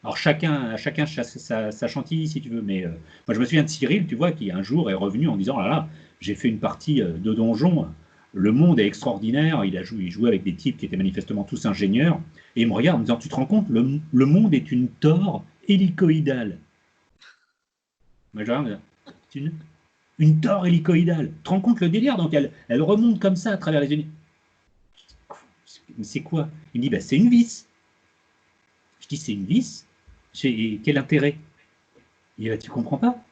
Alors chacun sa chantilly, si tu veux, mais moi je me souviens de Cyril, tu vois, qui un jour est revenu en disant, là, j'ai fait une partie de donjon, le monde est extraordinaire, il jouait avec des types qui étaient manifestement tous ingénieurs, et il me regarde en me disant, tu te rends compte, le monde est une tore hélicoïdale. Moi je regarde, une tore hélicoïdale. Tu te rends compte le délire? Donc elle remonte comme ça à travers les unis. C'est quoi? Il me dit, bah, c'est une vis. Je dis, c'est une vis? Quel intérêt? Il dit, bah, tu comprends pas?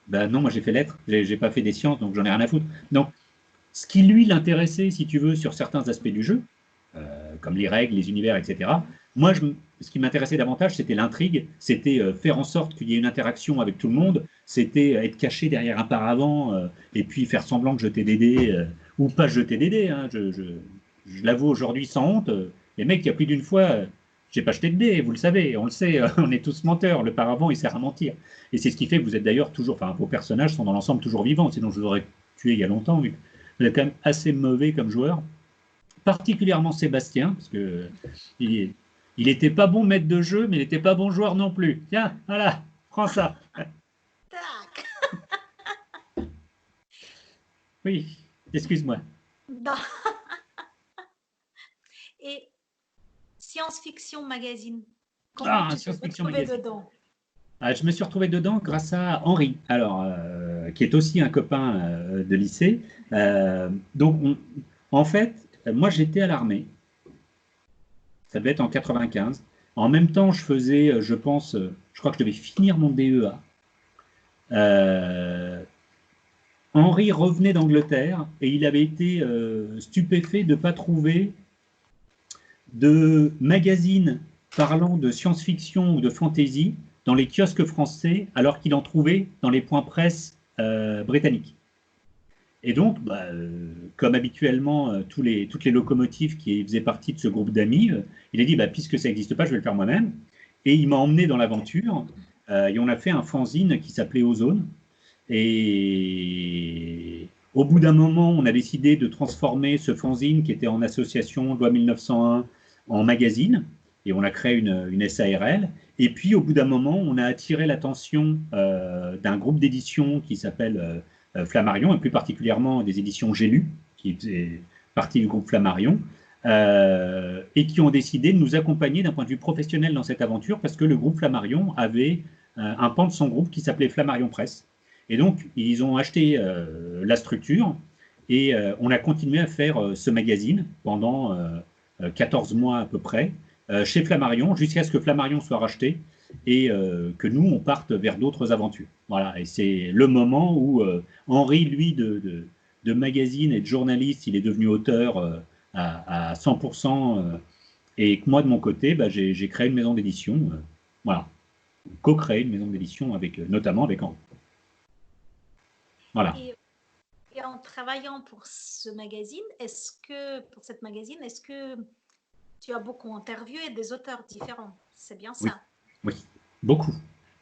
Ben non, moi j'ai fait lettres, j'ai pas fait des sciences, donc j'en ai rien à foutre. Donc, ce qui lui l'intéressait, si tu veux, sur certains aspects du jeu, comme les règles, les univers, etc. Moi, ce qui m'intéressait davantage, c'était l'intrigue, c'était faire en sorte qu'il y ait une interaction avec tout le monde, c'était être caché derrière un paravent, et puis faire semblant que je jetais des dés, ou pas jeter des dés. Hein, je l'avoue aujourd'hui sans honte, les mecs, il y a plus d'une fois, j'ai pas jeté de dés, vous le savez, on le sait, on est tous menteurs, le paravent, il sert à mentir. Et c'est ce qui fait que vous êtes d'ailleurs toujours, enfin, vos personnages sont dans l'ensemble toujours vivants, sinon je vous aurais tué il y a longtemps, vu que vous êtes quand même assez mauvais comme joueur. Particulièrement Sébastien, parce que il était pas bon maître de jeu, mais il n'était pas bon joueur non plus. Tiens, voilà, prends ça. Tac. Oui, excuse-moi. Non. Et Science Fiction Magazine, comment tu t'es Science-fiction retrouvé magazine. dedans? Je me suis retrouvé dedans grâce à Henri, alors, qui est aussi un copain de lycée. Donc, en fait, moi j'étais à l'armée. Ça devait être en 95. En même temps, je faisais, je pense, je crois que je devais finir mon DEA. Henri revenait d'Angleterre et il avait été stupéfait de ne pas trouver de magazine parlant de science-fiction ou de fantasy dans les kiosques français, alors qu'il en trouvait dans les points presse britanniques. Et donc, comme habituellement, toutes les locomotives qui faisaient partie de ce groupe d'amis, il a dit, puisque ça n'existe pas, je vais le faire moi-même. Et il m'a emmené dans l'aventure, et on a fait un fanzine qui s'appelait Ozone. Et au bout d'un moment, on a décidé de transformer ce fanzine qui était en association loi 1901 en magazine, et on a créé une SARL. Et puis, au bout d'un moment, on a attiré l'attention d'un groupe d'édition qui s'appelle Flammarion, et plus particulièrement des éditions J'ai lu, qui faisaient partie du groupe Flammarion, et qui ont décidé de nous accompagner d'un point de vue professionnel dans cette aventure, parce que le groupe Flammarion avait un pan de son groupe qui s'appelait Flammarion Presse. Et donc, ils ont acheté la structure, et on a continué à faire ce magazine pendant 14 mois à peu près, chez Flammarion, jusqu'à ce que Flammarion soit racheté, et que nous, on parte vers d'autres aventures. Voilà, et c'est le moment où Henri, lui, de magazine et de journaliste, il est devenu auteur à 100%, et que moi, de mon côté, j'ai créé une maison d'édition, voilà, co-créé une maison d'édition, notamment avec Henri. Voilà. Et en travaillant pour ce magazine, pour cette magazine, est-ce que tu as beaucoup interviewé des auteurs différents? C'est bien ça? Oui, beaucoup.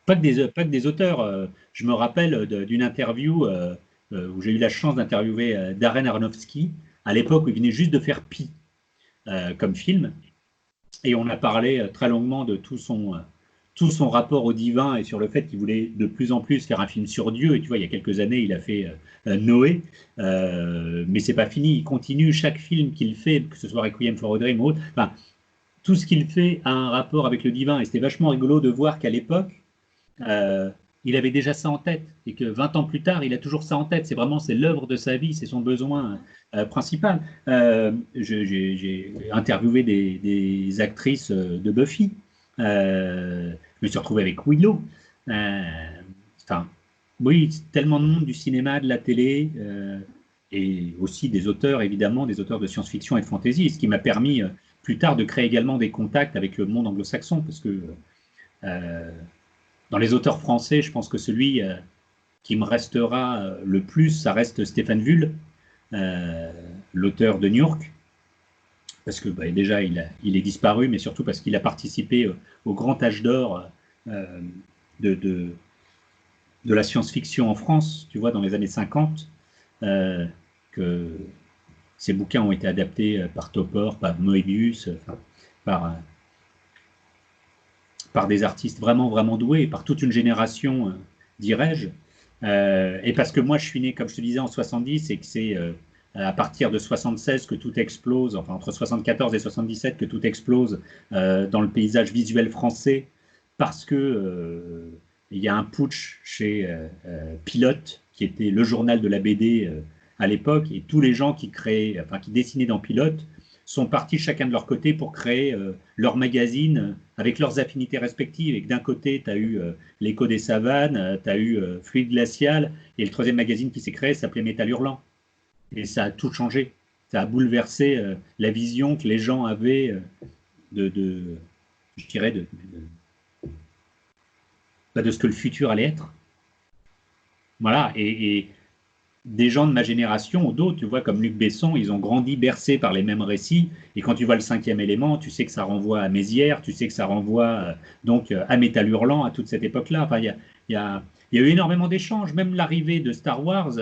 Pas que des auteurs. Je me rappelle d'une interview où j'ai eu la chance d'interviewer Darren Aronofsky, à l'époque où il venait juste de faire Pi comme film. Et on a parlé très longuement de tout son rapport au divin et sur le fait qu'il voulait de plus en plus faire un film sur Dieu. Et tu vois, il y a quelques années, il a fait Noé, mais c'est pas fini. Il continue chaque film qu'il fait, que ce soit Requiem for a Dream ou autre. Enfin, tout ce qu'il fait a un rapport avec le divin. Et c'était vachement rigolo de voir qu'à l'époque, il avait déjà ça en tête et que 20 ans plus tard, il a toujours ça en tête. C'est l'œuvre de sa vie, c'est son besoin principal. J'ai interviewé des actrices de Buffy. Je me suis retrouvé avec Willow. Enfin, oui, tellement de monde du cinéma, de la télé, et aussi des auteurs, évidemment, des auteurs de science-fiction et de fantasy, ce qui m'a permis plus tard de créer également des contacts avec le monde anglo-saxon, parce que dans les auteurs français, je pense que celui qui me restera le plus, ça reste Stéphane Vull, l'auteur de New York, parce que déjà il est disparu, mais surtout parce qu'il a participé au grand âge d'or de la science-fiction en France, tu vois, dans les années 50, que ces bouquins ont été adaptés par Topor, par Moebius, par des artistes vraiment, vraiment doués, par toute une génération, dirais-je. Et parce que moi, je suis né, comme je te disais, en 70, et que c'est à partir de 76 que tout explose, enfin entre 74 et 77 que tout explose dans le paysage visuel français, parce que il y a un putsch chez Pilote, qui était le journal de la BD à l'époque, et tous les gens qui créaient, enfin qui dessinaient dans Pilote, sont partis chacun de leur côté pour créer leur magazine avec leurs affinités respectives. Et que d'un côté, tu as eu l'Écho des Savanes, tu as eu Fluide Glacial, et le troisième magazine qui s'est créé s'appelait Métal Hurlant. Et ça a tout changé. Ça a bouleversé la vision que les gens avaient je dirais, de ce que le futur allait être. Voilà, et des gens de ma génération ou d'autres, tu vois, comme Luc Besson, ils ont grandi bercés par les mêmes récits. Et quand tu vois le cinquième élément, tu sais que ça renvoie à Mézières, tu sais que ça renvoie donc à Métal Hurlant, à toute cette époque-là. Enfin, il y a eu énormément d'échanges. Même l'arrivée de Star Wars,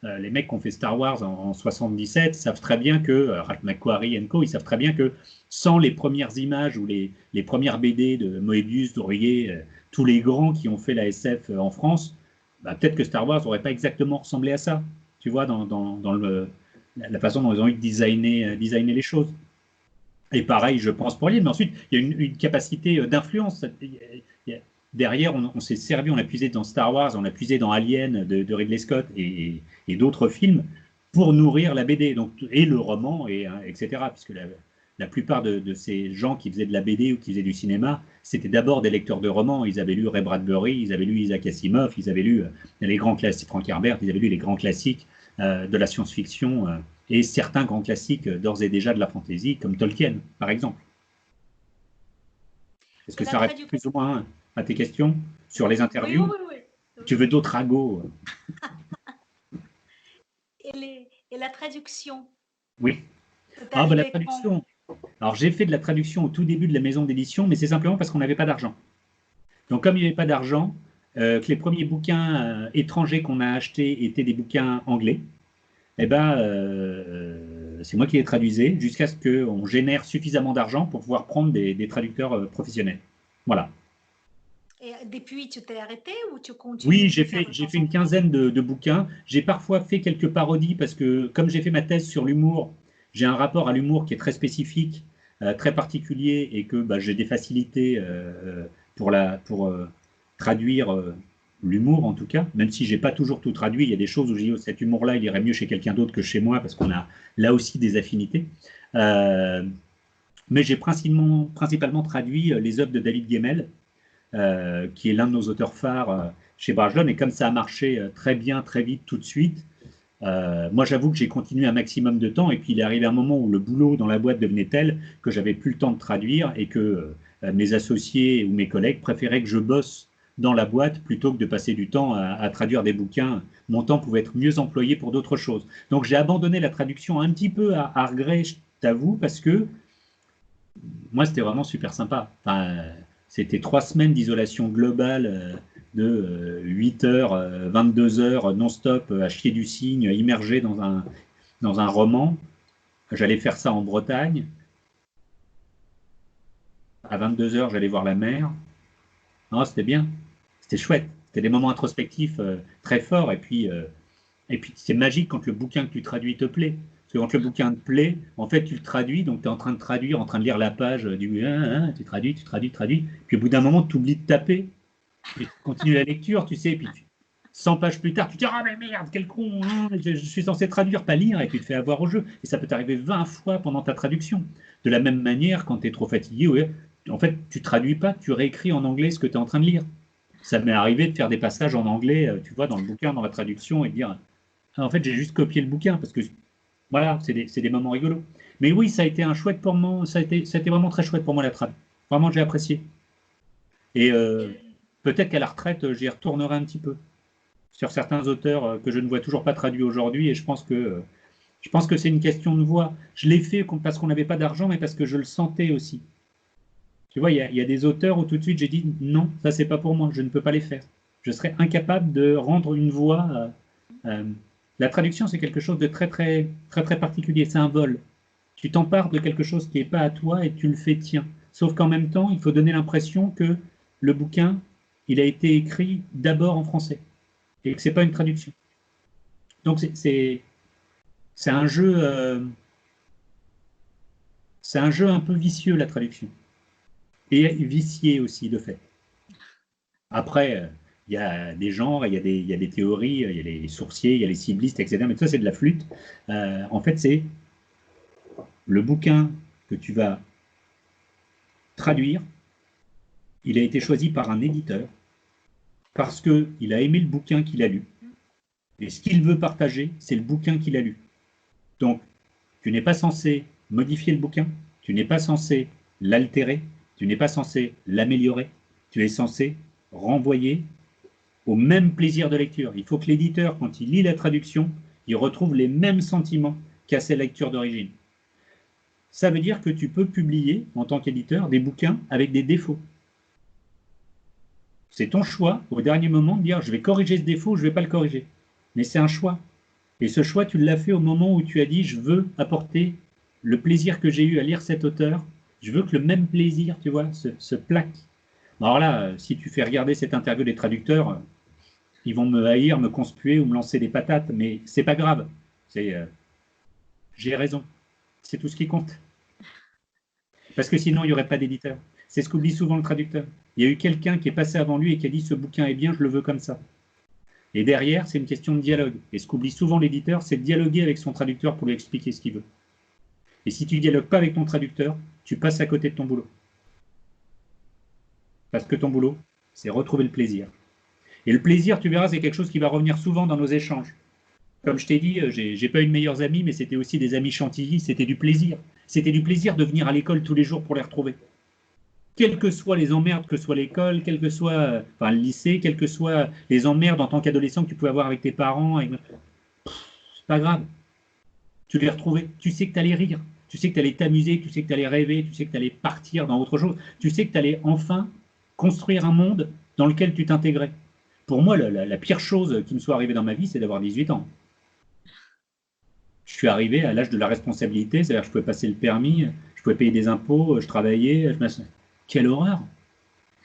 les mecs qui ont fait Star Wars en 77 savent très bien que, Ralph McQuarrie et co, ils savent très bien que sans les premières images ou les premières BD de Moebius, Drouillet, tous les grands qui ont fait la SF en France, peut-être que Star Wars n'aurait pas exactement ressemblé à ça, tu vois, dans la façon dont ils ont eu de designer les choses. Et pareil, je pense pour Alien, mais ensuite, il y a une capacité d'influence. Derrière, on s'est servi, on a puisé dans Star Wars, on a puisé dans Alien de Ridley Scott et d'autres films pour nourrir la BD, donc, et le roman, etc. Puisque la plupart de ces gens qui faisaient de la BD ou qui faisaient du cinéma, c'était d'abord des lecteurs de romans. Ils avaient lu Ray Bradbury, ils avaient lu Isaac Asimov, ils avaient lu les grands classiques, Frank Herbert, ils avaient lu les grands classiques de la science-fiction et certains grands classiques d'ores et déjà de la fantasy, comme Tolkien, par exemple. Est-ce que ça répond plus ou moins à tes questions sur les interviews? Oui. Tu veux d'autres ragots? Et la traduction? Oui. La traduction. Alors, j'ai fait de la traduction au tout début de la maison d'édition, mais c'est simplement parce qu'on n'avait pas d'argent. Donc, comme il n'y avait pas d'argent, que les premiers bouquins étrangers qu'on a achetés étaient des bouquins anglais, c'est moi qui les traduisais jusqu'à ce qu'on génère suffisamment d'argent pour pouvoir prendre des traducteurs professionnels. Voilà. Et depuis, tu t'es arrêté ou tu continues? Oui, j'ai fait une quinzaine de bouquins. J'ai parfois fait quelques parodies parce que, comme j'ai fait ma thèse sur l'humour, j'ai un rapport à l'humour qui est très spécifique, très particulier, et que j'ai des facilités pour traduire l'humour, en tout cas, même si j'ai pas toujours tout traduit. Il y a des choses où j'ai dit, cet humour-là, il irait mieux chez quelqu'un d'autre que chez moi, parce qu'on a là aussi des affinités. Mais j'ai principalement traduit les œuvres de David Gemmell, qui est l'un de nos auteurs phares chez Brajlon, et comme ça a marché très bien, très vite, tout de suite, moi j'avoue que j'ai continué un maximum de temps, et puis il est arrivé un moment où le boulot dans la boîte devenait tel que j'avais plus le temps de traduire, et que mes associés ou mes collègues préféraient que je bosse dans la boîte plutôt que de passer du temps à traduire des bouquins. Mon temps pouvait être mieux employé pour d'autres choses. Donc j'ai abandonné la traduction un petit peu à regret, je t'avoue, parce que moi c'était vraiment super sympa. Enfin, c'était 3 semaines d'isolation globale de 8h, 22h non-stop à chier du cygne, immergé dans un roman. J'allais faire ça en Bretagne. À 22h, j'allais voir la mer. Non, c'était bien. C'était chouette. C'était des moments introspectifs très forts. Et puis c'est magique quand le bouquin que tu traduis te plaît. Parce que quand le bouquin te plaît, en fait, tu le traduis, donc tu es en train de traduire, en train de lire la page du tu traduis. Puis au bout d'un moment, tu oublies de taper. Et tu continues la lecture, tu sais, et puis 100 pages plus tard, tu te dis « Ah, mais merde, quel con, hein, je suis censé traduire, pas lire », et puis tu te fais avoir au jeu. Et ça peut t'arriver 20 fois pendant ta traduction. De la même manière, quand tu es trop fatigué, ouais, en fait, tu traduis pas, tu réécris en anglais ce que tu es en train de lire. Ça m'est arrivé de faire des passages en anglais, tu vois, dans le bouquin, dans la traduction, et de dire « Ah, en fait, j'ai juste copié le bouquin, parce que, voilà, c'est des moments rigolos. » Mais oui, ça a été un chouette pour moi, ça a été vraiment très chouette pour moi, la trad. Vraiment, j'ai apprécié. Et peut-être qu'à la retraite, j'y retournerai un petit peu sur certains auteurs que je ne vois toujours pas traduits aujourd'hui, et je pense que c'est une question de voix. Je l'ai fait parce qu'on n'avait pas d'argent, mais parce que je le sentais aussi. Tu vois, il y a des auteurs où tout de suite j'ai dit non, ça c'est pas pour moi, je ne peux pas les faire. Je serais incapable de rendre une voix. La traduction, c'est quelque chose de très particulier. C'est un vol. Tu t'empares de quelque chose qui n'est pas à toi et tu le fais tien. Sauf qu'en même temps, il faut donner l'impression que le bouquin, il a été écrit d'abord en français et que c'est pas une traduction. Donc c'est un jeu un peu vicieux, la traduction, et vicié aussi de fait. Après, il y a des genres, il y a des théories, il y a les sourciers, il y a les ciblistes, etc. Mais ça, c'est de la flûte. En fait, c'est le bouquin que tu vas traduire. Il a été choisi par un éditeur parce qu'il a aimé le bouquin qu'il a lu. Et ce qu'il veut partager, c'est le bouquin qu'il a lu. Donc, tu n'es pas censé modifier le bouquin, tu n'es pas censé l'altérer, tu n'es pas censé l'améliorer, tu es censé renvoyer au même plaisir de lecture. Il faut que l'éditeur, quand il lit la traduction, il retrouve les mêmes sentiments qu'à ses lectures d'origine. Ça veut dire que tu peux publier, en tant qu'éditeur, des bouquins avec des défauts. C'est ton choix, au dernier moment, de dire je vais corriger ce défaut ou je ne vais pas le corriger. Mais c'est un choix. Et ce choix, tu l'as fait au moment où tu as dit je veux apporter le plaisir que j'ai eu à lire cet auteur. Je veux que le même plaisir, tu vois, se plaque. Alors là, si tu fais regarder cette interview des traducteurs, ils vont me haïr, me conspuer ou me lancer des patates, mais c'est pas grave. J'ai raison. C'est tout ce qui compte. Parce que sinon, il n'y aurait pas d'éditeur. C'est ce qu'oublie souvent le traducteur. Il y a eu quelqu'un qui est passé avant lui et qui a dit ce bouquin est bien, je le veux comme ça. Et derrière, c'est une question de dialogue. Et ce qu'oublie souvent l'éditeur, c'est de dialoguer avec son traducteur pour lui expliquer ce qu'il veut. Et si tu ne dialogues pas avec ton traducteur, tu passes à côté de ton boulot. Parce que ton boulot, c'est retrouver le plaisir. Et le plaisir, tu verras, c'est quelque chose qui va revenir souvent dans nos échanges. Comme je t'ai dit, j'ai pas eu de meilleurs amis, mais c'était aussi des amis Chantilly, c'était du plaisir. C'était du plaisir de venir à l'école tous les jours pour les retrouver. Quelles que soient les emmerdes, que soit l'école, quel que soit enfin, le lycée, quelles que soient les emmerdes en tant qu'adolescent que tu pouvais avoir avec tes parents, c'est pas grave. Tu les retrouvais, tu sais que tu allais rire, tu sais que tu allais t'amuser, tu sais que tu allais rêver, tu sais que tu allais partir dans autre chose, tu sais que tu allais enfin construire un monde dans lequel tu t'intégrais. Pour moi, la pire chose qui me soit arrivée dans ma vie, c'est d'avoir 18 ans. Je suis arrivé à l'âge de la responsabilité, c'est-à-dire que je pouvais passer le permis, je pouvais payer des impôts, je travaillais. Quelle horreur!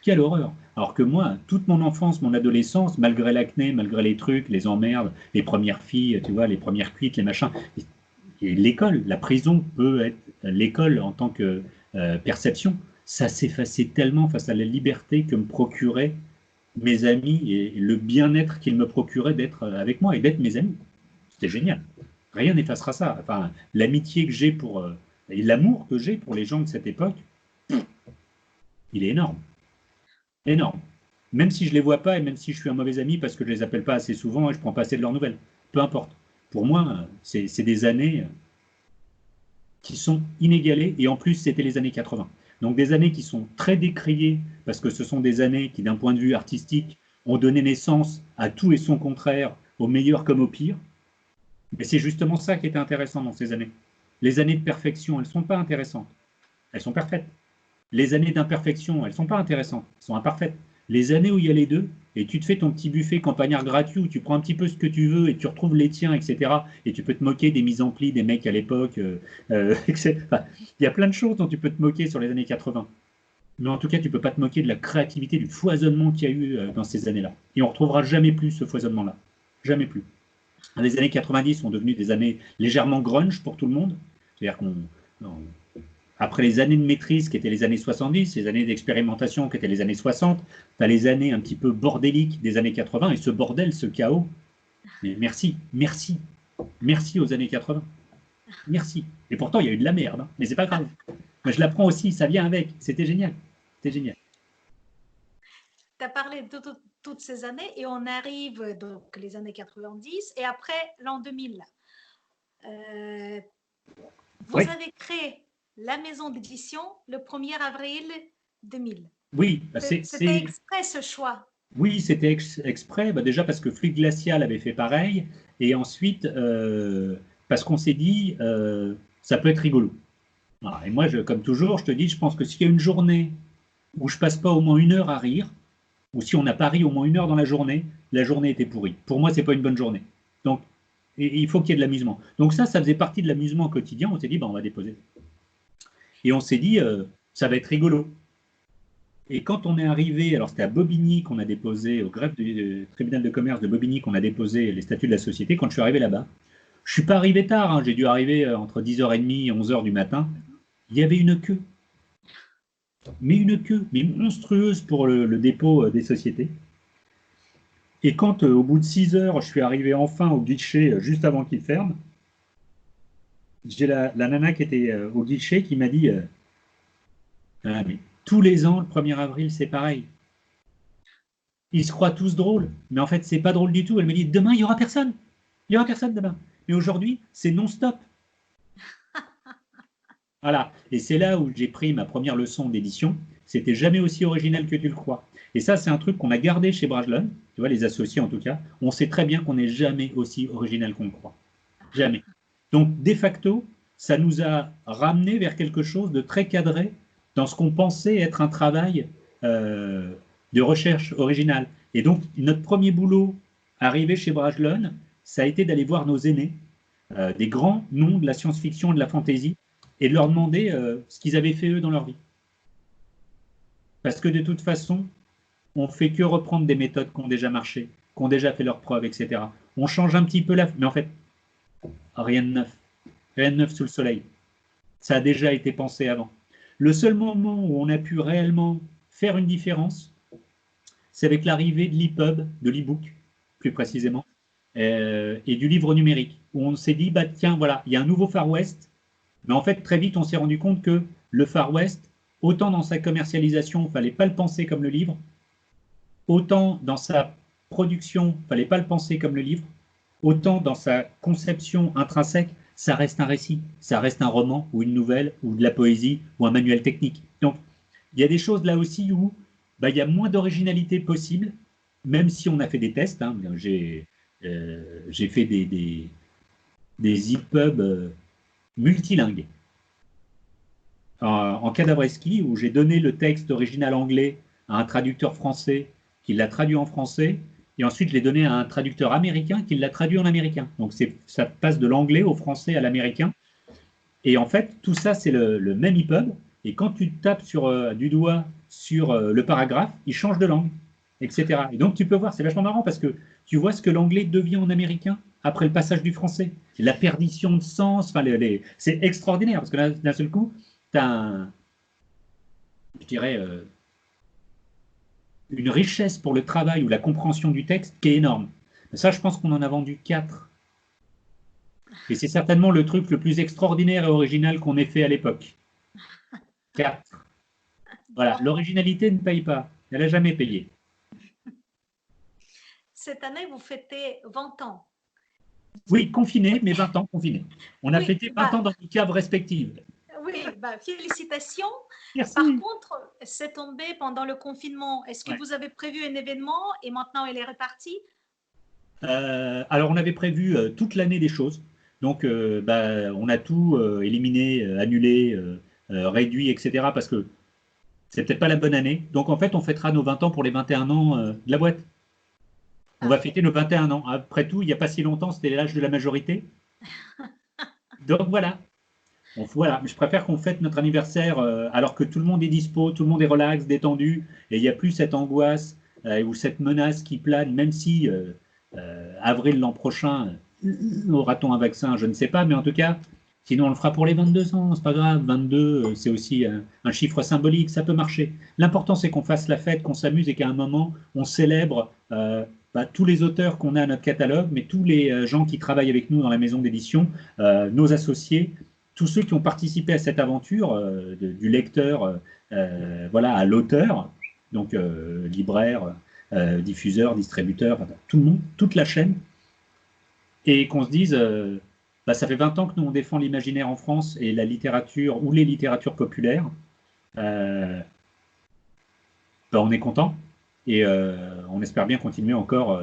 Quelle horreur! Alors que moi, toute mon enfance, mon adolescence, malgré l'acné, malgré les trucs, les emmerdes, les premières filles, tu vois, les premières cuites, les machins, et l'école, la prison peut être l'école en tant que perception, ça s'effaçait tellement face à la liberté que me procuraient mes amis et le bien-être qu'ils me procuraient d'être avec moi et d'être mes amis. C'était génial. Rien n'effacera ça. Enfin, l'amitié que j'ai pour et l'amour que j'ai pour les gens de cette époque, il est énorme. Énorme. Même si je ne les vois pas et même si je suis un mauvais ami parce que je ne les appelle pas assez souvent et je ne prends pas assez de leurs nouvelles. Peu importe. Pour moi, c'est des années qui sont inégalées et en plus, c'était les années 80. Donc des années qui sont très décriées parce que ce sont des années qui, d'un point de vue artistique, ont donné naissance à tout et son contraire, au meilleur comme au pire. Mais c'est justement ça qui était intéressant dans ces années. Les années de perfection, elles ne sont pas intéressantes. Elles sont parfaites. Les années d'imperfection, elles ne sont pas intéressantes. Elles sont imparfaites. Les années où il y a les deux, et tu te fais ton petit buffet campagnard gratuit où tu prends un petit peu ce que tu veux et tu retrouves les tiens, etc. Et tu peux te moquer des mises en pli des mecs à l'époque. Enfin, il y a plein de choses dont tu peux te moquer sur les années 80. Mais en tout cas, tu ne peux pas te moquer de la créativité, du foisonnement qu'il y a eu dans ces années-là. Et on ne retrouvera jamais plus ce foisonnement-là. Jamais plus. Les années 90 sont devenues des années légèrement grunge pour tout le monde. C'est-à-dire qu'on après les années de maîtrise qui étaient les années 70, les années d'expérimentation qui étaient les années 60, tu as les années un petit peu bordéliques des années 80, et ce bordel, ce chaos, mais merci, merci, merci aux années 80. Merci. Et pourtant, il y a eu de la merde, hein, mais c'est pas grave. Mais je l'apprends aussi, ça vient avec. C'était génial. C'était génial. Tu as parlé de toutes ces années et on arrive donc les années 90 et après l'an 2000. Vous Oui, avez créé la maison d'édition le 1er avril 2000. oui, C'était exprès ce choix. Oui, c'était exprès, bah, déjà parce que Fluide Glacial avait fait pareil, et ensuite parce qu'on s'est dit, ça peut être rigolo. Voilà. Et moi, comme toujours, je te dis, je pense que s'il y a une journée où je passe pas au moins 1 heure à rire, ou si on n'a pas ri au moins 1 heure dans la journée était pourrie. Pour moi, c'est pas une bonne journée. Donc, il faut qu'il y ait de l'amusement. Donc ça faisait partie de l'amusement quotidien. On s'est dit, bah, on va déposer. Et on s'est dit, ça va être rigolo. Et quand on est arrivé, alors c'était à Bobigny qu'on a déposé, au greffe du tribunal de commerce de Bobigny qu'on a déposé les statuts de la société, quand je suis arrivé là-bas, je ne suis pas arrivé tard, hein, j'ai dû arriver entre 10h30 et 11h du matin, il y avait une queue, mais monstrueuse pour le dépôt des sociétés. Et quand au bout de 6 heures, je suis arrivé enfin au guichet juste avant qu'il ferme, j'ai la nana qui était au guichet qui m'a dit ah, mais tous les ans, le 1er avril, c'est pareil. Ils se croient tous drôles, mais en fait, c'est pas drôle du tout. Elle me dit, demain, il n'y aura personne. Il n'y aura personne demain. Mais aujourd'hui, c'est non-stop. Voilà. Et c'est là où j'ai pris ma première leçon d'édition. C'était jamais aussi original que tu le crois. Et ça, c'est un truc qu'on a gardé chez Brajlon, tu vois, les associés en tout cas. On sait très bien qu'on n'est jamais aussi original qu'on le croit. Jamais. Donc, de facto, ça nous a ramené vers quelque chose de très cadré dans ce qu'on pensait être un travail de recherche originale. Et donc, notre premier boulot, arrivé chez Brajlon, ça a été d'aller voir nos aînés, des grands noms de la science-fiction et de la fantasy, et de leur demander ce qu'ils avaient fait eux dans leur vie. Parce que de toute façon, on ne fait que reprendre des méthodes qui ont déjà marché, qui ont déjà fait leurs preuves, etc. On change un petit peu la... Mais en fait, rien de neuf. Rien de neuf sous le soleil. Ça a déjà été pensé avant. Le seul moment où on a pu réellement faire une différence, c'est avec l'arrivée de l'e-pub, de l'e-book, plus précisément, et du livre numérique, où on s'est dit, bah, tiens, voilà, il y a un nouveau Far West, mais en fait, très vite, on s'est rendu compte que le Far West, autant dans sa commercialisation, il ne fallait pas le penser comme le livre, autant dans sa production, il ne fallait pas le penser comme le livre, autant dans sa conception intrinsèque, ça reste un récit, ça reste un roman ou une nouvelle ou de la poésie ou un manuel technique. Donc, il y a des choses là aussi où bah, il y a moins d'originalité possible, même si on a fait des tests. Hein. J'ai fait des e-pubs multilingues en cadavreski où j'ai donné le texte original anglais à un traducteur français qui l'a traduit en français, et ensuite je l'ai donné à un traducteur américain qui l'a traduit en américain. Donc ça passe de l'anglais au français à l'américain. Et en fait, tout ça, c'est le même EPUB. Et quand tu tapes du doigt sur le paragraphe, il change de langue, etc. Et donc, tu peux voir, c'est vachement marrant parce que tu vois ce que l'anglais devient en américain après le passage du français. La perdition de sens, enfin, c'est extraordinaire parce que là, d'un seul coup, tu as je dirais, une richesse pour le travail ou la compréhension du texte qui est énorme. Ça, je pense qu'on en a vendu 4. Et c'est certainement le truc le plus extraordinaire et original qu'on ait fait à l'époque. 4. Voilà, l'originalité ne paye pas. Elle n'a jamais payé. Cette année, vous fêtez 20 ans. Oui, confiné, mais 20 ans confiné. On a Oui, fêté 20 ans dans nos caves respectives. Oui, félicitations. Merci. Par contre, c'est tombé pendant le confinement. Est-ce que Ouais. vous avez prévu un événement et maintenant il est reparti? Alors, on avait prévu toute l'année des choses. Donc, on a tout éliminé, annulé, réduit, etc. Parce que c'est peut-être pas la bonne année. Donc, en fait, on fêtera nos 20 ans pour les 21 ans de la boîte. On va fêter nos 21 ans. Après tout, il n'y a pas si longtemps, c'était l'âge de la majorité. Donc, voilà. Voilà. Je préfère qu'on fête notre anniversaire alors que tout le monde est dispo, tout le monde est relax, détendu, et il n'y a plus cette angoisse ou cette menace qui plane, même si avril l'an prochain, aura-t-on un vaccin? Je ne sais pas, mais en tout cas, Sinon, on le fera pour les 22 ans, c'est pas grave. 22, c'est aussi un chiffre symbolique, ça peut marcher. L'important, c'est qu'on fasse la fête, qu'on s'amuse et qu'à un moment, on célèbre tous les auteurs qu'on a à notre catalogue, mais tous les gens qui travaillent avec nous dans la maison d'édition, nos associés, tous ceux qui ont participé à cette aventure, du lecteur voilà, à l'auteur, donc libraire, diffuseur, distributeur, tout le monde, toute la chaîne, et qu'on se dise, ça fait 20 ans que nous on défend l'imaginaire en France et la littérature ou les littératures populaires. On est content et on espère bien continuer encore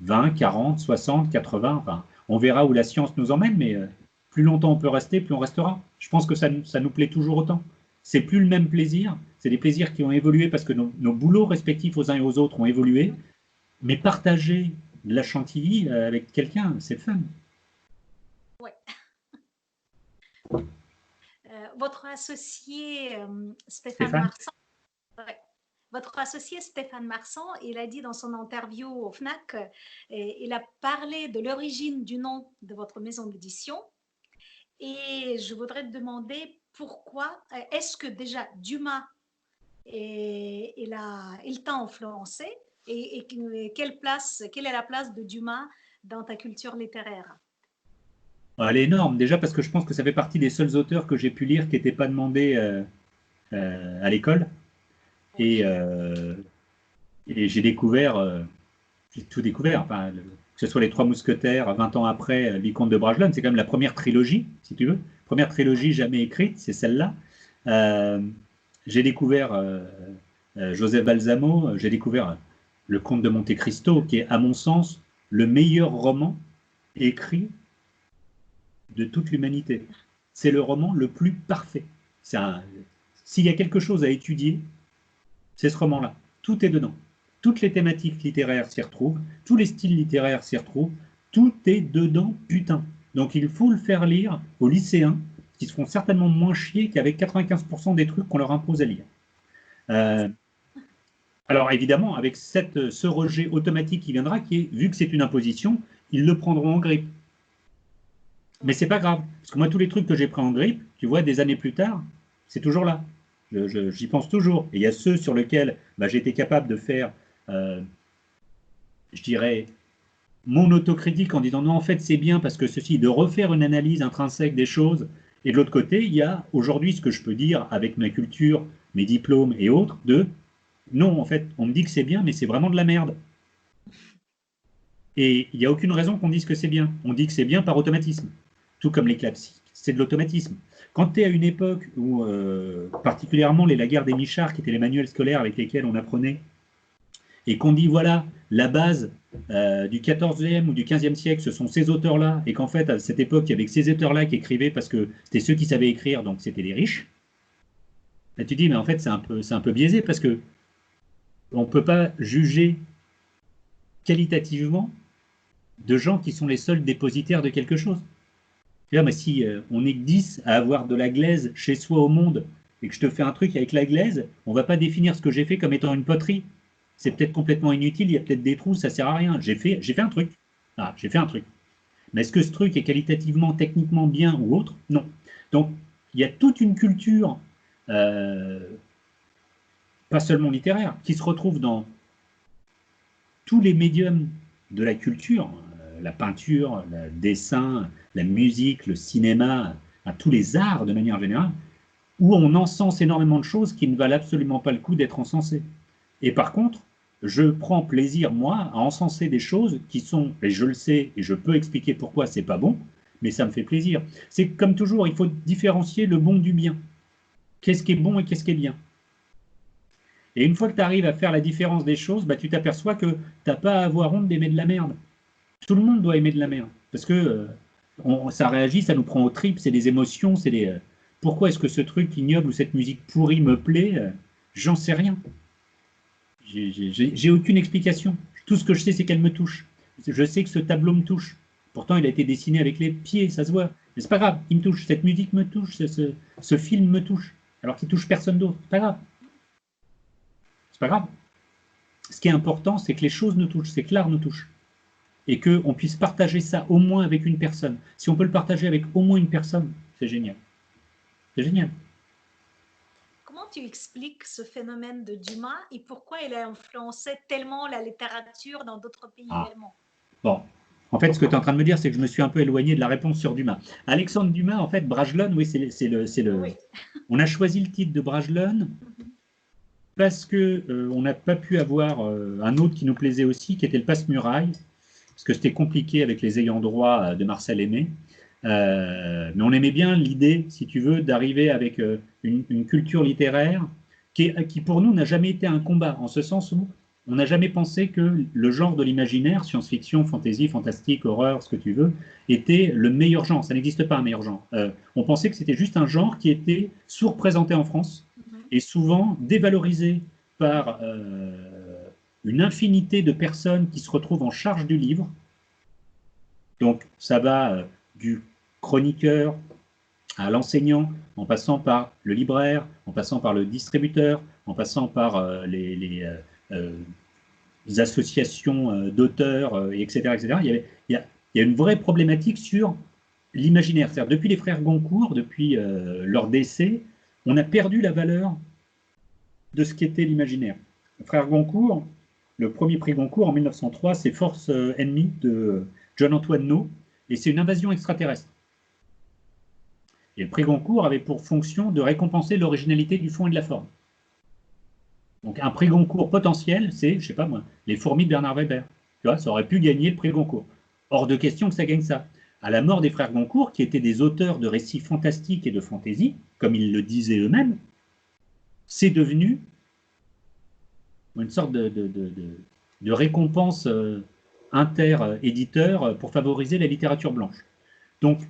20, 40, 60, 80. Enfin, on verra où la science nous emmène, mais plus longtemps on peut rester, plus on restera. Je pense que ça nous plaît toujours autant. C'est plus le même plaisir, c'est des plaisirs qui ont évolué parce que nos boulots respectifs aux uns et aux autres ont évolué, mais partager de la chantilly avec quelqu'un, c'est fun. Ouais. Votre associé Stéphane Marsan, ouais. Votre associé Stéphane Marsan, il a dit dans son interview au FNAC, il a parlé de l'origine du nom de votre maison d'édition. Et je voudrais te demander pourquoi, est-ce que déjà Dumas, il t'a influencé et quelle est la place de Dumas dans ta culture littéraire? Elle est énorme, déjà parce que je pense que ça fait partie des seuls auteurs que j'ai pu lire qui n'étaient pas demandés à l'école. Et j'ai découvert, j'ai tout découvert, enfin, que ce soit les Trois Mousquetaires, 20 ans après, Vicomte de Bragelonne, c'est quand même la première trilogie, si tu veux. Première trilogie jamais écrite, c'est celle-là. J'ai découvert Joseph Balsamo, j'ai découvert Le Comte de Monte Cristo, qui est, à mon sens, le meilleur roman écrit de toute l'humanité. C'est le roman le plus parfait. S'il y a quelque chose à étudier, c'est ce roman-là. Tout est dedans. Toutes les thématiques littéraires s'y retrouvent, tous les styles littéraires s'y retrouvent, tout est dedans, putain. Donc il faut le faire lire aux lycéens, qui se feront certainement moins chier qu'avec 95% des trucs qu'on leur impose à lire. Alors évidemment, avec ce rejet automatique qui viendra, qui est, vu que c'est une imposition, ils le prendront en grippe. Mais c'est pas grave, parce que moi, tous les trucs que j'ai pris en grippe, tu vois, des années plus tard, c'est toujours là. J'y pense toujours. Et il y a ceux sur lesquels j'ai été capable de faire, je dirais, mon autocritique en disant non, en fait, c'est bien parce que ceci, de refaire une analyse intrinsèque des choses. Et de l'autre côté, il y a aujourd'hui ce que je peux dire avec ma culture, mes diplômes et autres, de non, en fait, on me dit que c'est bien, mais c'est vraiment de la merde. Et il n'y a aucune raison qu'on dise que c'est bien. On dit que c'est bien par automatisme. Tout comme les classiques, c'est de l'automatisme. Quand tu es à une époque où, particulièrement la guerre des Michards, qui étaient les manuels scolaires avec lesquels on apprenait, et qu'on dit, voilà, la base du 14e ou du 15e siècle, ce sont ces auteurs-là, et qu'en fait, à cette époque, il y avait que ces auteurs-là qui écrivaient parce que c'était ceux qui savaient écrire, donc c'était les riches. Là, tu dis, mais en fait, c'est un peu biaisé, parce que on ne peut pas juger qualitativement de gens qui sont les seuls dépositaires de quelque chose. Mais si on n'est que 10 à avoir de la glaise chez soi au monde et que je te fais un truc avec la glaise, on ne va pas définir ce que j'ai fait comme étant une poterie. C'est peut-être complètement inutile, il y a peut-être des trous, ça ne sert à rien. J'ai fait un truc. Ah, j'ai fait un truc. Mais est-ce que ce truc est qualitativement, techniquement bien ou autre? Non. Donc, il y a toute une culture, pas seulement littéraire, qui se retrouve dans tous les médiums de la culture, la peinture, le dessin, la musique, le cinéma, à tous les arts de manière générale, où on encense énormément de choses qui ne valent absolument pas le coup d'être encensées. Et par contre, je prends plaisir, moi, à encenser des choses qui sont, et je le sais, et je peux expliquer pourquoi c'est pas bon, mais ça me fait plaisir. C'est comme toujours, il faut différencier le bon du bien. Qu'est-ce qui est bon et qu'est-ce qui est bien? Et une fois que tu arrives à faire la différence des choses, tu t'aperçois que tu n'as pas à avoir honte d'aimer de la merde. Tout le monde doit aimer de la merde. Parce que ça réagit, ça nous prend aux tripes, c'est des émotions, c'est des. Pourquoi est-ce que ce truc ignoble ou cette musique pourrie me plaît? J'en sais rien. J'ai aucune explication. Tout ce que je sais, c'est qu'elle me touche. Je sais que ce tableau me touche. Pourtant, il a été dessiné avec les pieds, ça se voit. Mais c'est pas grave, il me touche. Cette musique me touche, ce film me touche. Alors qu'il touche personne d'autre. C'est pas grave. C'est pas grave. Ce qui est important, c'est que les choses nous touchent, c'est que l'art nous touche. Et qu'on puisse partager ça au moins avec une personne. Si on peut le partager avec au moins une personne, c'est génial. C'est génial. Comment tu expliques ce phénomène de Dumas et pourquoi il a influencé tellement la littérature dans d'autres pays Ah, également? bon. En fait, ce que tu es en train de me dire, c'est que je me suis un peu éloigné de la réponse sur Dumas. Alexandre Dumas, en fait, Brajlon, oui, Oui. On a choisi le titre de Brajlon parce que on n'a pas pu avoir un autre qui nous plaisait aussi, qui était le Passe-Muraille, parce que c'était compliqué avec les ayants droit de Marcel Aimé. Mais on aimait bien l'idée, si tu veux, d'arriver avec une culture littéraire qui, pour nous, n'a jamais été un combat, en ce sens où on n'a jamais pensé que le genre de l'imaginaire, science-fiction, fantasy, fantastique, horreur, ce que tu veux, était le meilleur genre. Ça n'existe pas un meilleur genre. On pensait que c'était juste un genre qui était sous-représenté en France et souvent dévalorisé par une infinité de personnes qui se retrouvent en charge du livre. Donc, ça va du chroniqueur à l'enseignant, en passant par le libraire, en passant par le distributeur, en passant par les associations d'auteurs, etc., etc. Il y a une vraie problématique sur l'imaginaire. C'est-à-dire, depuis les frères Goncourt, depuis leur décès, on a perdu la valeur de ce qu'était l'imaginaire. Le frère Goncourt, le premier prix Goncourt en 1903, c'est Force ennemie de John-Antoine No, et c'est une invasion extraterrestre. Et le prix Goncourt avait pour fonction de récompenser l'originalité du fond et de la forme. Donc un prix Goncourt potentiel, c'est, je sais pas moi, les fourmis de Bernard Weber. Tu vois, ça aurait pu gagner le prix Goncourt. Hors de question que ça gagne ça. À la mort des frères Goncourt, qui étaient des auteurs de récits fantastiques et de fantaisie, comme ils le disaient eux-mêmes, c'est devenu une sorte de récompense inter-éditeur pour favoriser la littérature blanche. Donc,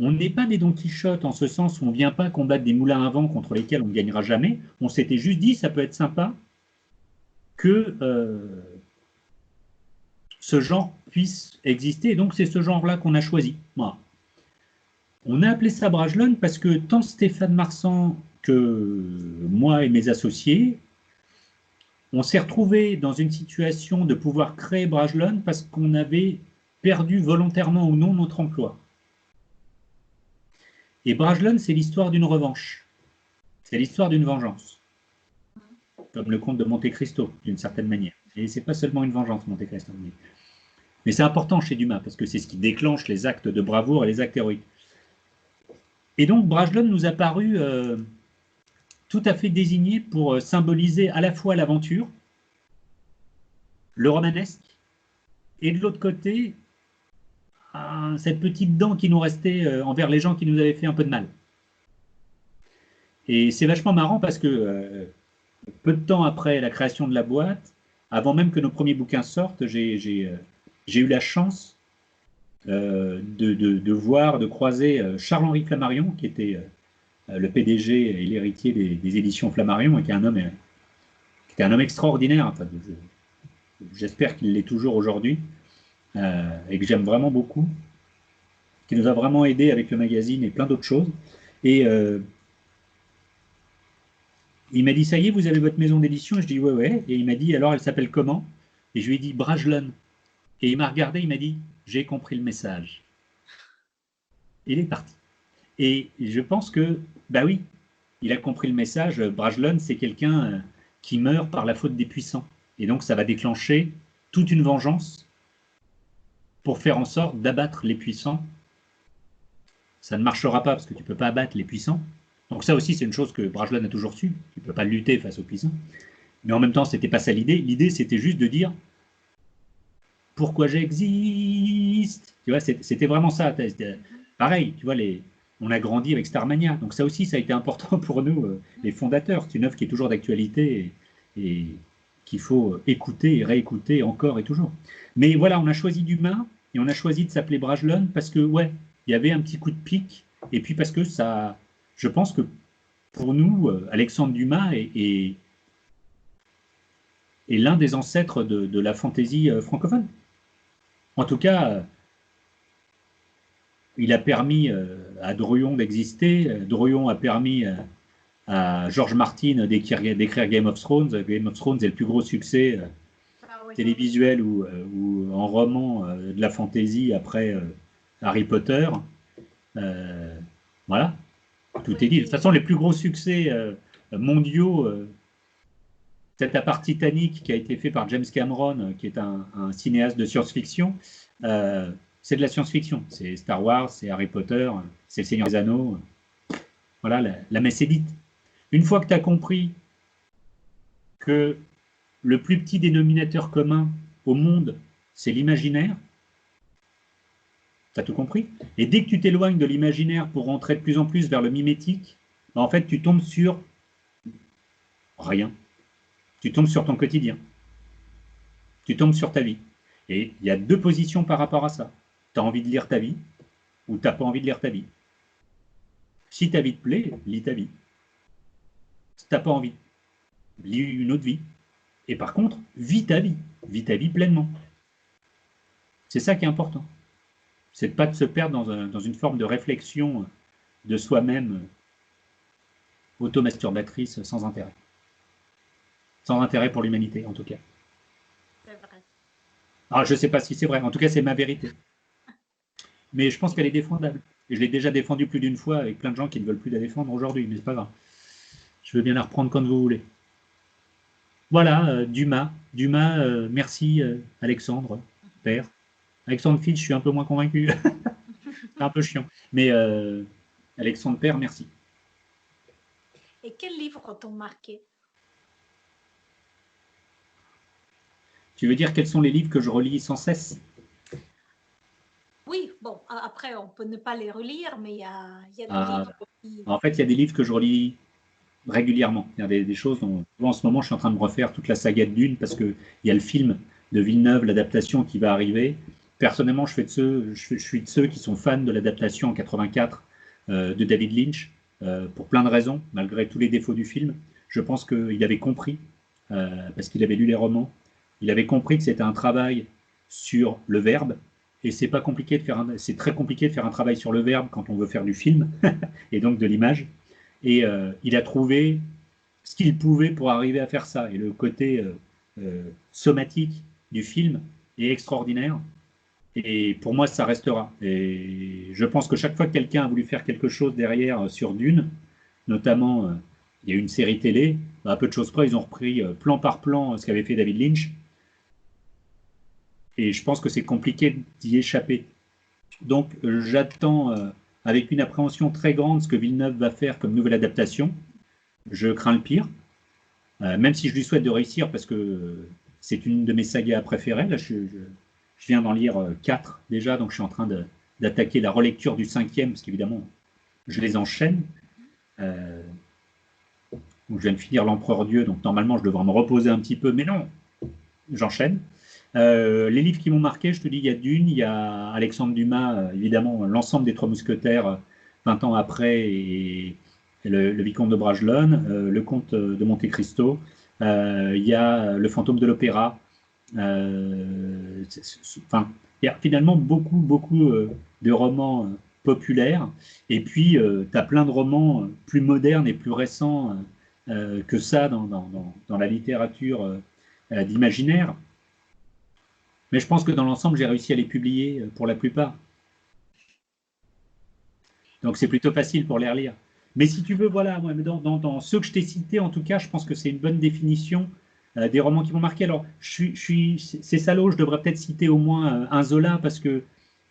on n'est pas des Don Quichotte en ce sens où on ne vient pas combattre des moulins à vent contre lesquels on ne gagnera jamais. On s'était juste dit, ça peut être sympa que ce genre puisse exister. Et donc, c'est ce genre-là qu'on a choisi. Voilà. On a appelé ça Brajlon parce que tant Stéphane Marsan que moi et mes associés, on s'est retrouvés dans une situation de pouvoir créer Brajlon parce qu'on avait perdu volontairement ou non notre emploi. Et Brajlon, c'est l'histoire d'une revanche. C'est l'histoire d'une vengeance. Comme le conte de Monte Cristo, d'une certaine manière. Et c'est pas seulement une vengeance, Monte Cristo. Mais c'est important chez Dumas, parce que c'est ce qui déclenche les actes de bravoure et les actes héroïques. Et donc, Brajlon nous a paru tout à fait désigné pour symboliser à la fois l'aventure, le romanesque, et de l'autre côté, cette petite dent qui nous restait envers les gens qui nous avaient fait un peu de mal. Et c'est vachement marrant parce que peu de temps après la création de la boîte, avant même que nos premiers bouquins sortent, j'ai eu la chance de voir, de croiser Charles-Henri Flammarion, qui était le PDG et l'héritier des éditions Flammarion, et qui était un homme extraordinaire. Enfin, j'espère qu'il l'est toujours aujourd'hui, et que j'aime vraiment beaucoup, qui nous a vraiment aidés avec le magazine et plein d'autres choses. Et il m'a dit, ça y est, vous avez votre maison d'édition? Je dis, ouais, ouais. Et il m'a dit, alors elle s'appelle comment? Et je lui ai dit, Brajlon. Et il m'a regardé, il m'a dit, j'ai compris le message. Il est parti. Et je pense que, bah oui, il a compris le message. Brajlon, c'est quelqu'un qui meurt par la faute des puissants. Et donc, ça va déclencher toute une vengeance pour faire en sorte d'abattre les puissants. Ça ne marchera pas parce que tu ne peux pas abattre les puissants. Donc ça aussi, c'est une chose que Brajlon a toujours su. Tu ne peux pas lutter face aux puissants. Mais en même temps, ce n'était pas ça l'idée. L'idée, c'était juste de dire pourquoi j'existe. Tu vois, c'était vraiment ça. Pareil, tu vois, on a grandi avec Starmania. Donc ça aussi, ça a été important pour nous, les fondateurs. C'est une œuvre qui est toujours d'actualité et qu'il faut écouter et réécouter encore et toujours. Mais voilà, on a choisi Dumas et on a choisi de s'appeler Brajlon parce que, ouais, il y avait un petit coup de pic. Et puis parce que ça, je pense que pour nous, Alexandre Dumas est l'un des ancêtres de la fantaisie francophone. En tout cas, il a permis à Druon d'exister. Druon a permis à George Martin d'écrire Game of Thrones. Game of Thrones est le plus gros succès télévisuel ou en roman de la fantasy après Harry Potter. Voilà, tout Oui, est dit. De toute façon, les plus gros succès mondiaux, peut-être à part Titanic, qui a été fait par James Cameron, qui est un cinéaste de science-fiction, c'est de la science-fiction. C'est Star Wars, c'est Harry Potter, c'est Le Seigneur des Anneaux. Voilà, la messe est dite. Une fois que tu as compris que le plus petit dénominateur commun au monde, c'est l'imaginaire, tu as tout compris. Et dès que tu t'éloignes de l'imaginaire pour rentrer de plus en plus vers le mimétique, en fait, tu tombes sur rien. Tu tombes sur ton quotidien. Tu tombes sur ta vie. Et il y a deux positions par rapport à ça. Tu as envie de lire ta vie ou tu n'as pas envie de lire ta vie. Si ta vie te plaît, lis ta vie. Si tu n'as pas envie, lis une autre vie. Et par contre, vis ta vie. Vis ta vie pleinement. C'est ça qui est important. C'est de ne pas de se perdre dans une forme de réflexion de soi-même automasturbatrice sans intérêt. Sans intérêt pour l'humanité, en tout cas. c'est vrai. Alors, je ne sais pas si c'est vrai. En tout cas, c'est ma vérité. Mais je pense qu'elle est défendable. Et je l'ai déjà défendue plus d'une fois avec plein de gens qui ne veulent plus la défendre aujourd'hui, mais c'est pas grave. Je veux bien la reprendre quand vous voulez. Voilà, Dumas. Dumas, merci Alexandre, père. Alexandre Fitch, je suis un peu moins convaincu. C'est un peu chiant. Mais Alexandre Père, merci. Et quels livres t'ont marqué? Tu veux dire quels sont les livres que je relis sans cesse? Oui, bon, après, on peut ne pas les relire, mais il y a des Ah, livres qui... en fait, il y a des livres que je relis régulièrement. Il y a des choses dont, en ce moment, je suis en train de me refaire toute la saga de Dune parce qu'il y a le film de Villeneuve, l'adaptation qui va arriver. Personnellement, je suis de ceux qui sont fans de l'adaptation en 84 de David Lynch pour plein de raisons, malgré tous les défauts du film. Je pense qu'il avait compris, parce qu'il avait lu les romans, il avait compris que c'était un travail sur le verbe. Et c'est pas compliqué de faire c'est très compliqué de faire un travail sur le verbe quand on veut faire du film et donc de l'image. Et il a trouvé ce qu'il pouvait pour arriver à faire ça. Et le côté somatique du film est extraordinaire. Et pour moi, ça restera. Et je pense que chaque fois que quelqu'un a voulu faire quelque chose derrière sur Dune, notamment, il y a eu une série télé, à peu de choses près, ils ont repris plan par plan ce qu'avait fait David Lynch. Et je pense que c'est compliqué d'y échapper. Donc, j'attends avec une appréhension très grande ce que Villeneuve va faire comme nouvelle adaptation. Je crains le pire, même si je lui souhaite de réussir parce que c'est une de mes sagas préférées. Là, je viens d'en lire 4 déjà, donc je suis en train d'attaquer la relecture du 5e, parce qu'évidemment, je les enchaîne. Donc je viens de finir l'Empereur Dieu, donc normalement, je devrais me reposer un petit peu, mais non, j'enchaîne. Les livres qui m'ont marqué, je te dis, il y a Dune, il y a Alexandre Dumas, évidemment, l'ensemble des Trois Mousquetaires, 20 ans après, et le Vicomte de Bragelonne, le Comte de Monte Cristo, il y a Le Fantôme de l'Opéra. Enfin, il y a finalement beaucoup de romans populaires, et puis tu as plein de romans plus modernes et plus récents que ça dans la littérature d'imaginaire. Mais je pense que dans l'ensemble, j'ai réussi à les publier pour la plupart. Donc c'est plutôt facile pour les relire. Mais si tu veux, voilà, moi, dans ceux que je t'ai cités, en tout cas, je pense que c'est une bonne définition des romans qui m'ont marqué. Alors, c'est salaud, je devrais peut-être citer au moins un Zola, parce que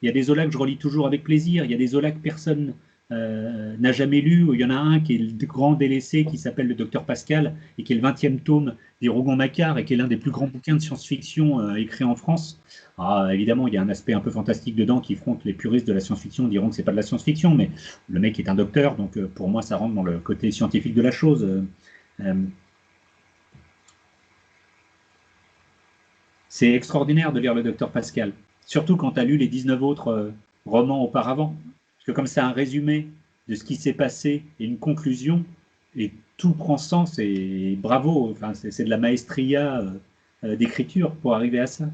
il y a des Zola que je relis toujours avec plaisir. Il y a des Zola que personne n'a jamais lu. Il y en a un qui est le grand délaissé, qui s'appelle le Docteur Pascal, et qui est le 20e tome des Rougon-Macquart, et qui est l'un des plus grands bouquins de science-fiction écrits en France. Ah, évidemment, il y a un aspect un peu fantastique dedans qui fronte les puristes de la science-fiction, diront que c'est pas de la science-fiction, mais le mec est un docteur, donc pour moi, ça rentre dans le côté scientifique de la chose. C'est extraordinaire de lire le docteur Pascal, surtout quand tu as lu les 19 autres romans auparavant. Parce que comme c'est un résumé de ce qui s'est passé et une conclusion, et tout prend sens, et bravo, enfin, c'est de la maestria d'écriture pour arriver à ça.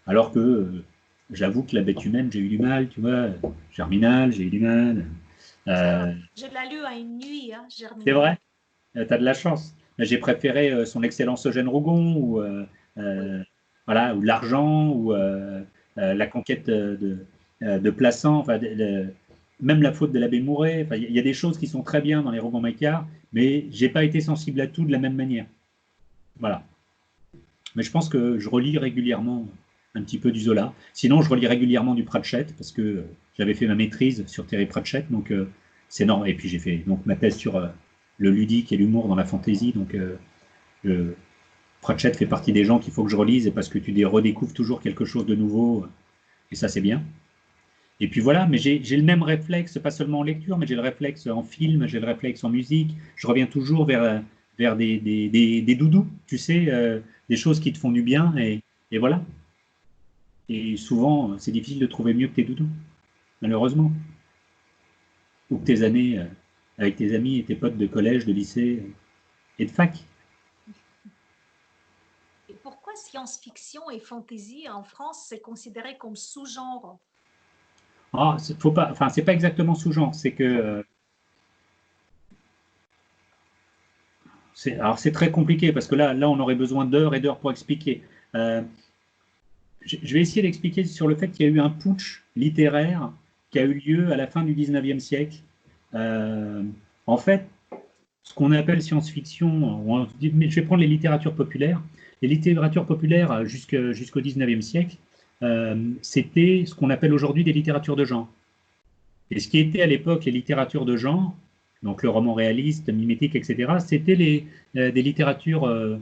Alors que j'avoue que la bête humaine, j'ai eu du mal, tu vois. Germinal, j'ai eu du mal. Je l'ai lu à une nuit, hein, C'est Germinal. vrai, tu as de la chance. J'ai préféré son Excellence Eugène Rougon, ou, Oui. voilà, ou L'Argent, ou La conquête de Plassans. Enfin, même La faute de l'abbé Mouret, enfin, il y a des choses qui sont très bien dans les romans Macquart, mais j'ai pas été sensible à tout de la même manière. Voilà. Mais je pense que je relis régulièrement un petit peu du Zola. Sinon, je relis régulièrement du Pratchett, parce que j'avais fait ma maîtrise sur Terry Pratchett, donc c'est normal. Et puis j'ai fait donc, ma thèse sur le ludique et l'humour dans la fantaisie, donc Pratchett fait partie des gens qu'il faut que je relise, parce que tu redécouvres toujours quelque chose de nouveau, et ça c'est bien. Et puis voilà, mais j'ai le même réflexe, pas seulement en lecture, mais j'ai le réflexe en film, j'ai le réflexe en musique. Je reviens toujours vers des doudous, tu sais, des choses qui te font du bien, et voilà. Et souvent, c'est difficile de trouver mieux que tes doudous, malheureusement. Ou que tes années avec tes amis et tes potes de collège, de lycée et de fac. Et pourquoi science-fiction et fantasy en France, c'est considéré comme sous-genre? Ah, faut pas, enfin, c'est pas exactement sous-genre, c'est que alors c'est très compliqué parce que là, on aurait besoin d'heures et d'heures pour expliquer. Euh, je vais essayer d'expliquer sur le fait qu'il y a eu un putsch littéraire qui a eu lieu à la fin du 19e siècle. Euh, En fait, ce qu'on appelle science-fiction, mais je vais prendre les littératures populaires. Les littératures populaires jusqu'au 19e siècle, c'était ce qu'on appelle aujourd'hui des littératures de genre. Et ce qui était à l'époque les littératures de genre, donc le roman réaliste, mimétique, etc., c'était des littératures,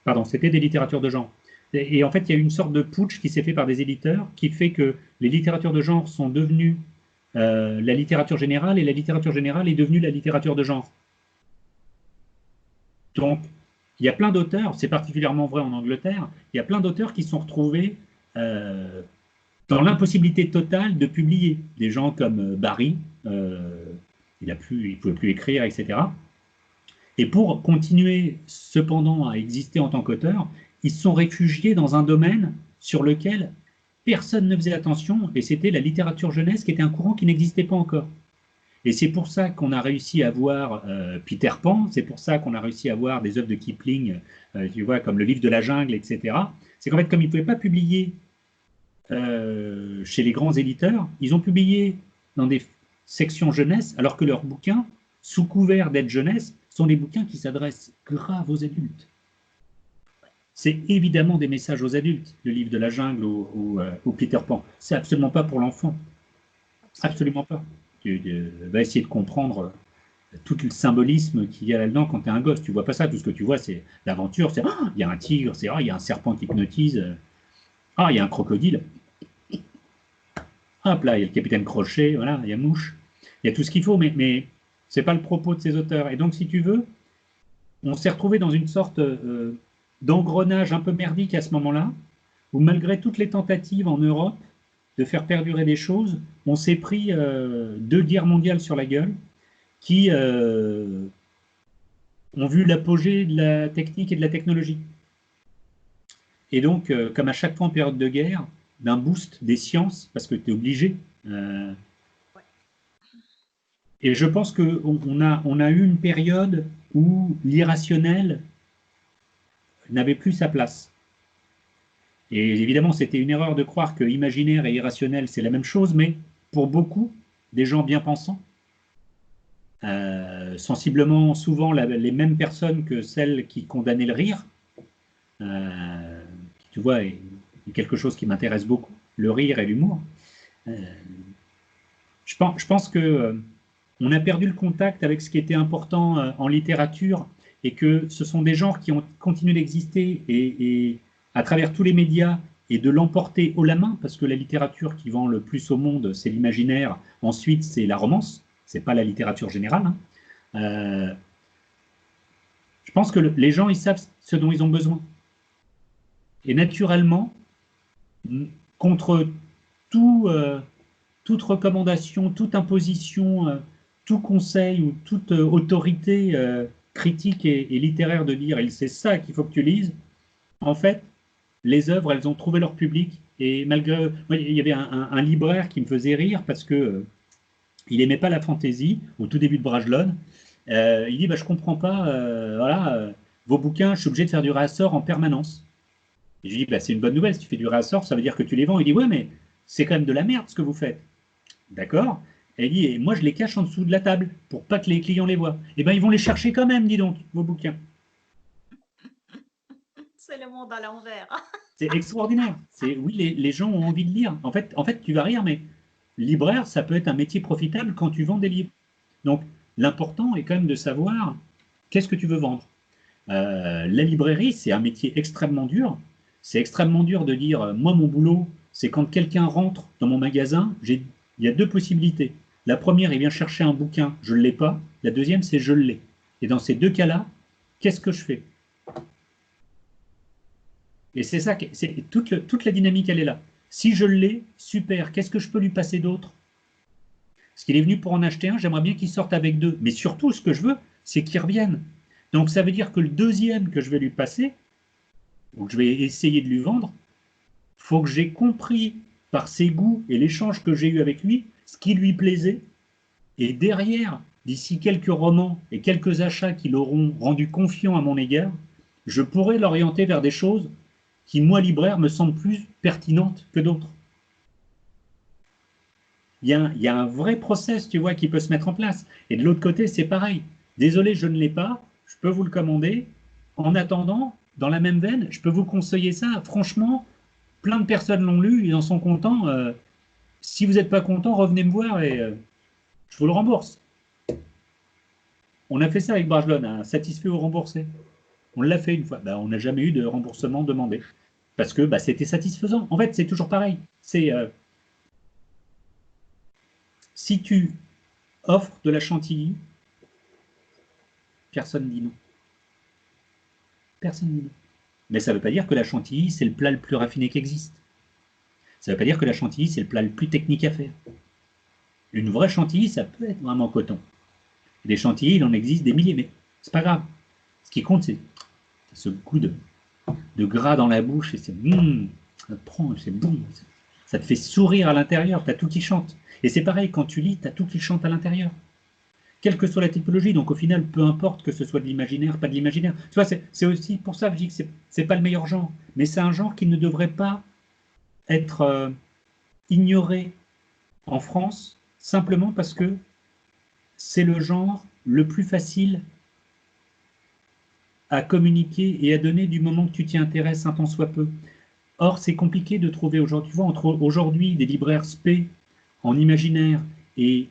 pardon, c'était des littératures de genre. Et en fait, il y a eu une sorte de putsch qui s'est fait par des éditeurs qui fait que les littératures de genre sont devenues la littérature générale et la littérature générale est devenue la littérature de genre. Donc, il y a plein d'auteurs, c'est particulièrement vrai en Angleterre, il y a plein d'auteurs qui se sont retrouvés euh, dans l'impossibilité totale de publier. Des gens comme Barry, il ne pouvait plus écrire, etc. Et pour continuer cependant à exister en tant qu'auteur, ils se sont réfugiés dans un domaine sur lequel personne ne faisait attention, et c'était la littérature jeunesse qui était un courant qui n'existait pas encore. Et c'est pour ça qu'on a réussi à voir Peter Pan, c'est pour ça qu'on a réussi à voir des œuvres de Kipling, tu vois, comme le livre de la jungle, etc. C'est qu'en fait, comme ils ne pouvaient pas publier chez les grands éditeurs, ils ont publié dans des sections jeunesse, alors que leurs bouquins, sous couvert d'être jeunesse, sont des bouquins qui s'adressent grave aux adultes. C'est évidemment des messages aux adultes, le livre de la jungle ou Peter Pan. C'est absolument pas pour l'enfant. Absolument pas. Tu vas essayer de comprendre tout le symbolisme qu'il y a là-dedans quand tu es un gosse. Tu vois pas ça. Tout ce que tu vois, c'est l'aventure. C'est il y a un tigre, c'est il y a un serpent qui hypnotise. Il y a un crocodile. Hop là, il y a le capitaine Crochet, voilà, il y a Mouche. Il y a tout ce qu'il faut, mais ce n'est pas le propos de ces auteurs. Et donc, si tu veux, on s'est retrouvé dans une sorte d'engrenage un peu merdique à ce moment-là, où malgré toutes les tentatives en Europe de faire perdurer des choses, on s'est pris 2 guerres mondiales sur la gueule qui ont vu l'apogée de la technique et de la technologie. Et donc, comme à chaque fois en période de guerre, d'un boost des sciences, parce que tu es obligé. Et je pense qu'on a eu une période où l'irrationnel n'avait plus sa place. Et évidemment, c'était une erreur de croire que imaginaire et irrationnel, c'est la même chose, mais pour beaucoup, des gens bien pensants, sensiblement souvent les mêmes personnes que celles qui condamnaient le rire, tu vois, est quelque chose qui m'intéresse beaucoup, le rire et l'humour. Je pense que on a perdu le contact avec ce qui était important en littérature et que ce sont des genres qui ont continué d'exister et à travers tous les médias et de l'emporter haut la main, parce que la littérature qui vend le plus au monde, c'est l'imaginaire, ensuite c'est la romance, c'est pas la littérature générale. Hein. Je pense que les gens, ils savent ce dont ils ont besoin. Et naturellement, contre tout, toute recommandation, toute imposition, tout conseil ou toute autorité critique et littéraire de dire c'est ça qu'il faut que tu lises, en fait, les œuvres, elles ont trouvé leur public. Et malgré. Moi, il y avait un libraire qui me faisait rire parce que il n'aimait pas la fantaisie au tout début de Brajlon. Il dit je ne comprends pas, voilà, vos bouquins, je suis obligé de faire du réassort en permanence. Et je lui dis c'est une bonne nouvelle, si tu fais du réassort, ça veut dire que tu les vends. Il dit ouais, mais c'est quand même de la merde ce que vous faites. D'accord? Elle dit, et moi je les cache en dessous de la table pour pas que les clients les voient. Eh bien, ils vont les chercher quand même, dis donc, vos bouquins. C'est le monde à l'envers. C'est extraordinaire. Oui, les gens ont envie de lire. En fait, tu vas rire, mais libraire, ça peut être un métier profitable quand tu vends des livres. Donc, l'important est quand même de savoir qu'est-ce que tu veux vendre. La librairie, c'est un métier extrêmement dur. C'est extrêmement dur de dire, moi, mon boulot, c'est quand quelqu'un rentre dans mon magasin, il y a deux possibilités. La première, il vient chercher un bouquin, je ne l'ai pas. La deuxième, c'est je l'ai. Et dans ces deux cas-là, qu'est-ce que je fais? Et c'est ça, c'est toute la dynamique, elle est là. Si je l'ai, super, qu'est-ce que je peux lui passer d'autre? Parce qu'il est venu pour en acheter un, j'aimerais bien qu'il sorte avec deux. Mais surtout, ce que je veux, c'est qu'il revienne. Donc ça veut dire que le deuxième que je vais lui passer, ou que je vais essayer de lui vendre, il faut que j'ai compris par ses goûts et l'échange que j'ai eu avec lui, ce qui lui plaisait. Et derrière, d'ici quelques romans et quelques achats qui l'auront rendu confiant à mon égard, je pourrais l'orienter vers des choses qui, moi, libraire, me semblent plus pertinentes que d'autres. Il y a un vrai process, tu vois, qui peut se mettre en place. Et de l'autre côté, c'est pareil. Désolé, je ne l'ai pas, je peux vous le commander. En attendant, dans la même veine, je peux vous conseiller ça. Franchement, plein de personnes l'ont lu, ils en sont contents. Si vous n'êtes pas content, revenez me voir et je vous le rembourse. On a fait ça avec Brajlon, un satisfait ou remboursé. On l'a fait une fois. Ben, on n'a jamais eu de remboursement demandé. Parce que c'était satisfaisant. En fait, c'est toujours pareil. C'est si tu offres de la chantilly, personne ne dit non. Personne ne dit non. Mais ça ne veut pas dire que la chantilly, c'est le plat le plus raffiné qui existe. Ça ne veut pas dire que la chantilly, c'est le plat le plus technique à faire. Une vraie chantilly, ça peut être vraiment coton. Des chantilly, il en existe des milliers, mais c'est pas grave. Ce qui compte, c'est ce goût de gras dans la bouche, et c'est ça te prend, c'est bon. Ça te fait sourire à l'intérieur, tu as tout qui chante. Et c'est pareil, quand tu lis, tu as tout qui chante à l'intérieur. Quelle que soit la typologie, donc au final, peu importe que ce soit de l'imaginaire, pas de l'imaginaire. Tu vois, c'est aussi pour ça que je dis que c'est pas le meilleur genre, mais c'est un genre qui ne devrait pas être ignoré en France, simplement parce que c'est le genre le plus facile à communiquer et à donner du moment que tu t'y intéresses un tant soit peu. Or, c'est compliqué de trouver aujourd'hui, tu vois, entre aujourd'hui des libraires spé en imaginaire et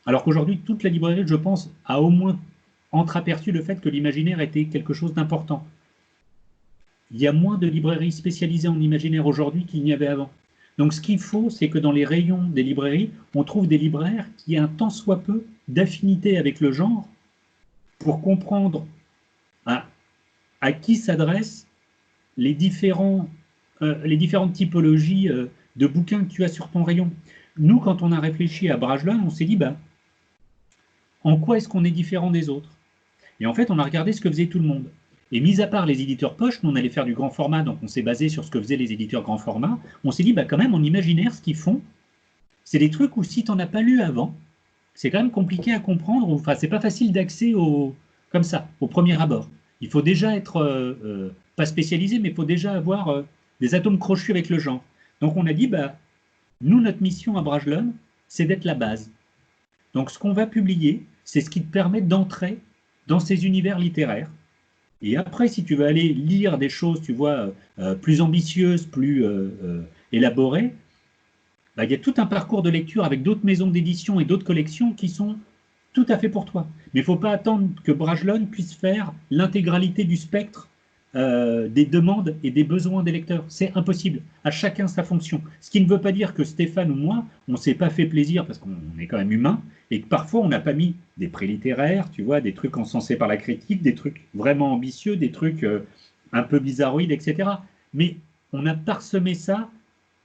alors qu'aujourd'hui, toute la librairie, je pense, a au moins entreaperçu le fait que l'imaginaire était quelque chose d'important. Il y a moins de librairies spécialisées en imaginaire aujourd'hui qu'il n'y avait avant. Donc ce qu'il faut, c'est que dans les rayons des librairies, on trouve des libraires qui aient un tant soit peu d'affinité avec le genre pour comprendre à qui s'adressent les différentes typologies de bouquins que tu as sur ton rayon. Nous, quand on a réfléchi à Brajlon, on s'est dit, en quoi est-ce qu'on est différent des autres? Et en fait, on a regardé ce que faisait tout le monde. Et mis à part les éditeurs poche, nous on allait faire du grand format, donc on s'est basé sur ce que faisaient les éditeurs grand format. On s'est dit, quand même, en imaginaire, ce qu'ils font, c'est des trucs où si tu n'en as pas lu avant, c'est quand même compliqué à comprendre, enfin, c'est pas facile d'accès comme ça, au premier abord. Il faut déjà être, pas spécialisé, mais il faut déjà avoir des atomes crochus avec le genre. Donc on a dit, nous, notre mission à Brajlon, c'est d'être la base. Donc ce qu'on va publier, c'est ce qui te permet d'entrer dans ces univers littéraires. Et après, si tu veux aller lire des choses, tu vois, plus ambitieuses, plus élaborées, il y a tout un parcours de lecture avec d'autres maisons d'édition et d'autres collections qui sont tout à fait pour toi. Mais il ne faut pas attendre que Brajlon puisse faire l'intégralité du spectre des demandes et des besoins des lecteurs. C'est impossible. À chacun sa fonction. Ce qui ne veut pas dire que Stéphane ou moi, on ne s'est pas fait plaisir parce qu'on est quand même humain et que parfois on n'a pas mis des prix littéraires, tu vois, des trucs encensés par la critique, des trucs vraiment ambitieux, des trucs un peu bizarroïdes, etc. Mais on a parsemé ça,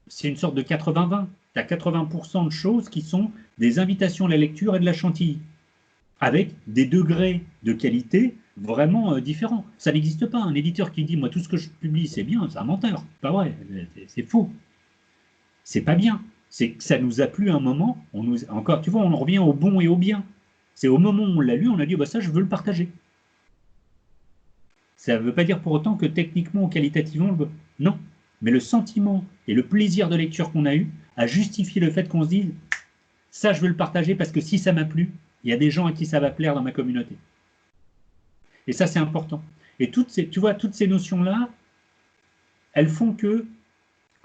c'est une sorte de 80-20. Tu as 80% de choses qui sont des invitations à la lecture et de la chantilly, avec des degrés de qualité vraiment différents. Ça n'existe pas. Un éditeur qui dit, moi, tout ce que je publie, c'est bien, c'est un menteur. Pas vrai, c'est faux. C'est pas bien. C'est que ça nous a plu un moment, encore, tu vois, on en revient au bon et au bien. C'est au moment où on l'a lu, on a dit, ça, je veux le partager. Ça ne veut pas dire pour autant que techniquement ou qualitativement, non. Mais le sentiment et le plaisir de lecture qu'on a eu a justifié le fait qu'on se dise, Ça, je veux le partager parce que si ça m'a plu, il y a des gens à qui ça va plaire dans ma communauté. Et ça, c'est important. Et tu vois, toutes ces notions-là, elles font que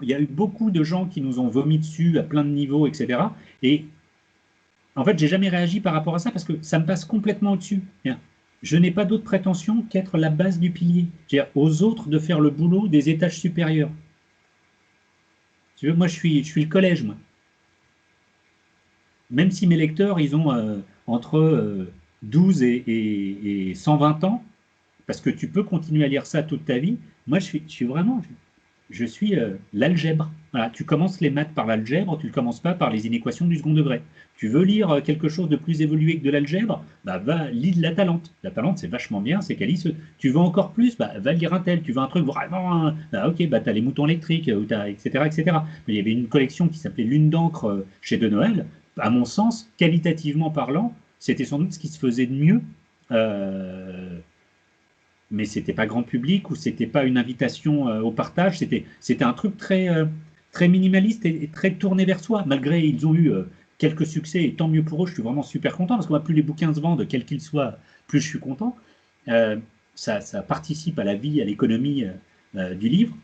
il y a eu beaucoup de gens qui nous ont vomi dessus à plein de niveaux, etc. Et en fait, j'ai jamais réagi par rapport à ça parce que ça me passe complètement au-dessus. Je n'ai pas d'autre prétention qu'être la base du pilier. C'est-à-dire aux autres de faire le boulot des étages supérieurs. Tu veux, moi, je suis le collège, moi. Même si mes lecteurs, ils ont entre 12 et 120 ans, parce que tu peux continuer à lire ça toute ta vie, moi, je suis l'algèbre. Voilà, tu commences les maths par l'algèbre, tu ne commences pas par les inéquations du second degré. Tu veux lire quelque chose de plus évolué que de l'algèbre, bah, va lire La Talente. La Talente, c'est vachement bien, c'est quali. Tu veux encore plus, bah, va lire un tel. Tu veux un truc vraiment, bah, ok, bah, tu as les moutons électriques, ou etc., etc. Mais il y avait une collection qui s'appelait Lune d'encre chez De Noël. À mon sens, qualitativement parlant, c'était sans doute ce qui se faisait de mieux. Mais c'était pas grand public ou c'était pas une invitation au partage, c'était un truc très minimaliste et très tourné vers soi, malgré ils ont eu quelques succès et tant mieux pour eux, je suis vraiment super content parce que plus les bouquins se vendent, quels qu'ils soient, plus je suis content. Ça participe à la vie, à l'économie du livre,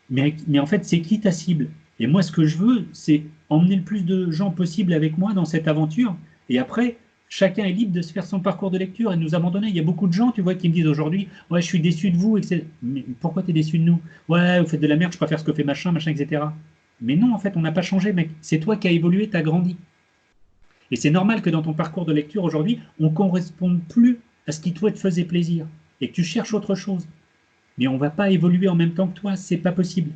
mais en fait c'est qui ta cible? Et moi ce que je veux, c'est emmener le plus de gens possible avec moi dans cette aventure et après chacun est libre de se faire son parcours de lecture et de nous abandonner. Il y a beaucoup de gens, tu vois, qui me disent aujourd'hui, ouais, je suis déçu de vous, etc. Mais pourquoi tu es déçu de nous? Ouais, vous faites de la merde, je préfère ce que fait machin, etc. Mais non, en fait, on n'a pas changé, mec. C'est toi qui as évolué, tu as grandi. Et c'est normal que dans ton parcours de lecture aujourd'hui, on ne corresponde plus à ce qui, toi, te faisait plaisir et que tu cherches autre chose. Mais on ne va pas évoluer en même temps que toi, c'est pas possible.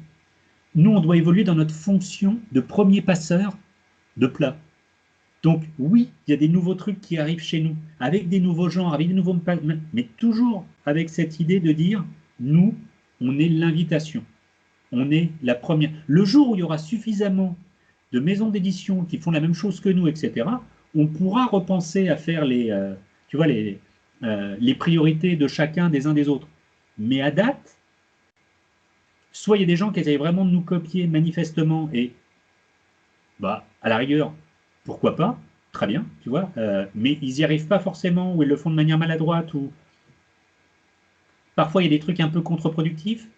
Nous, on doit évoluer dans notre fonction de premier passeur de plat. Donc oui, il y a des nouveaux trucs qui arrivent chez nous, avec des nouveaux genres, avec des nouveaux... Mais toujours avec cette idée de dire, nous, on est l'invitation. On est la première. Le jour où il y aura suffisamment de maisons d'édition qui font la même chose que nous, etc., on pourra repenser à faire tu vois, les priorités de chacun des uns des autres. Mais à date, soit il y a des gens qui essayent vraiment de nous copier manifestement et bah, à la rigueur, pourquoi pas, très bien, tu vois, mais ils n'y arrivent pas forcément, ou ils le font de manière maladroite, ou parfois il y a des trucs un peu contre-productifs.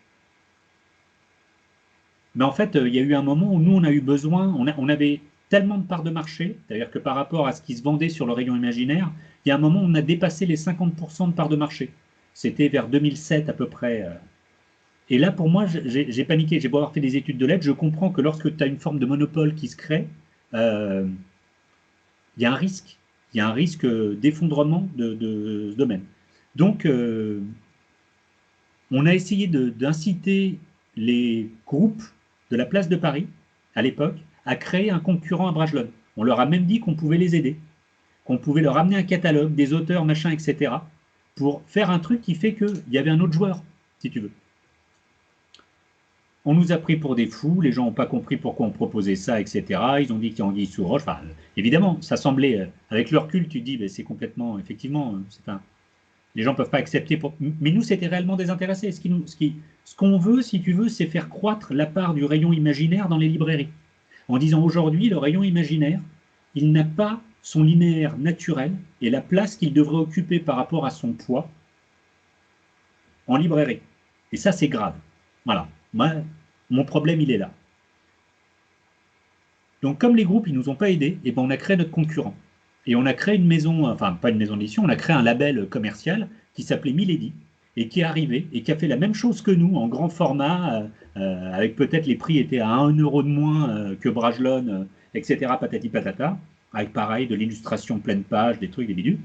Mais en fait, il y a eu un moment où nous, on a eu besoin, on avait tellement de parts de marché, c'est-à-dire que par rapport à ce qui se vendait sur le rayon imaginaire, il y a un moment où on a dépassé les 50% de parts de marché. C'était vers 2007 à peu près. Et là, pour moi, j'ai paniqué. J'ai beau avoir fait des études de lettres, je comprends que lorsque tu as une forme de monopole qui se crée, euh, il y a un risque. Il y a un risque d'effondrement de ce domaine. Donc, on a essayé d'inciter les groupes de la place de Paris, à l'époque, à créer un concurrent à Brajlon. On leur a même dit qu'on pouvait les aider, qu'on pouvait leur amener un catalogue, des auteurs, machin, etc., pour faire un truc qui fait qu'il y avait un autre joueur, si tu veux. On nous a pris pour des fous, les gens n'ont pas compris pourquoi on proposait ça, etc. Ils ont dit qu'il y a anguille sous roche. Enfin, évidemment, ça semblait, avec le recul, tu te dis, ben, c'est complètement, effectivement, les gens ne peuvent pas accepter. Mais nous, c'était réellement désintéressé. Ce qu'on veut, si tu veux, c'est faire croître la part du rayon imaginaire dans les librairies. En disant aujourd'hui, le rayon imaginaire, il n'a pas son linéaire naturel et la place qu'il devrait occuper par rapport à son poids en librairie. Et ça, c'est grave. Voilà. Moi, mon problème, il est là. Donc, comme les groupes, ils nous ont pas aidés, et ben, on a créé notre concurrent. Et on a créé une maison, enfin, pas une maison d'édition, on a créé un label commercial qui s'appelait Milady, et qui est arrivé, et qui a fait la même chose que nous, en grand format, avec peut-être les prix étaient à 1 euro de moins que Brajlon, etc., patati patata, avec pareil, de l'illustration pleine page, des trucs, des bidules.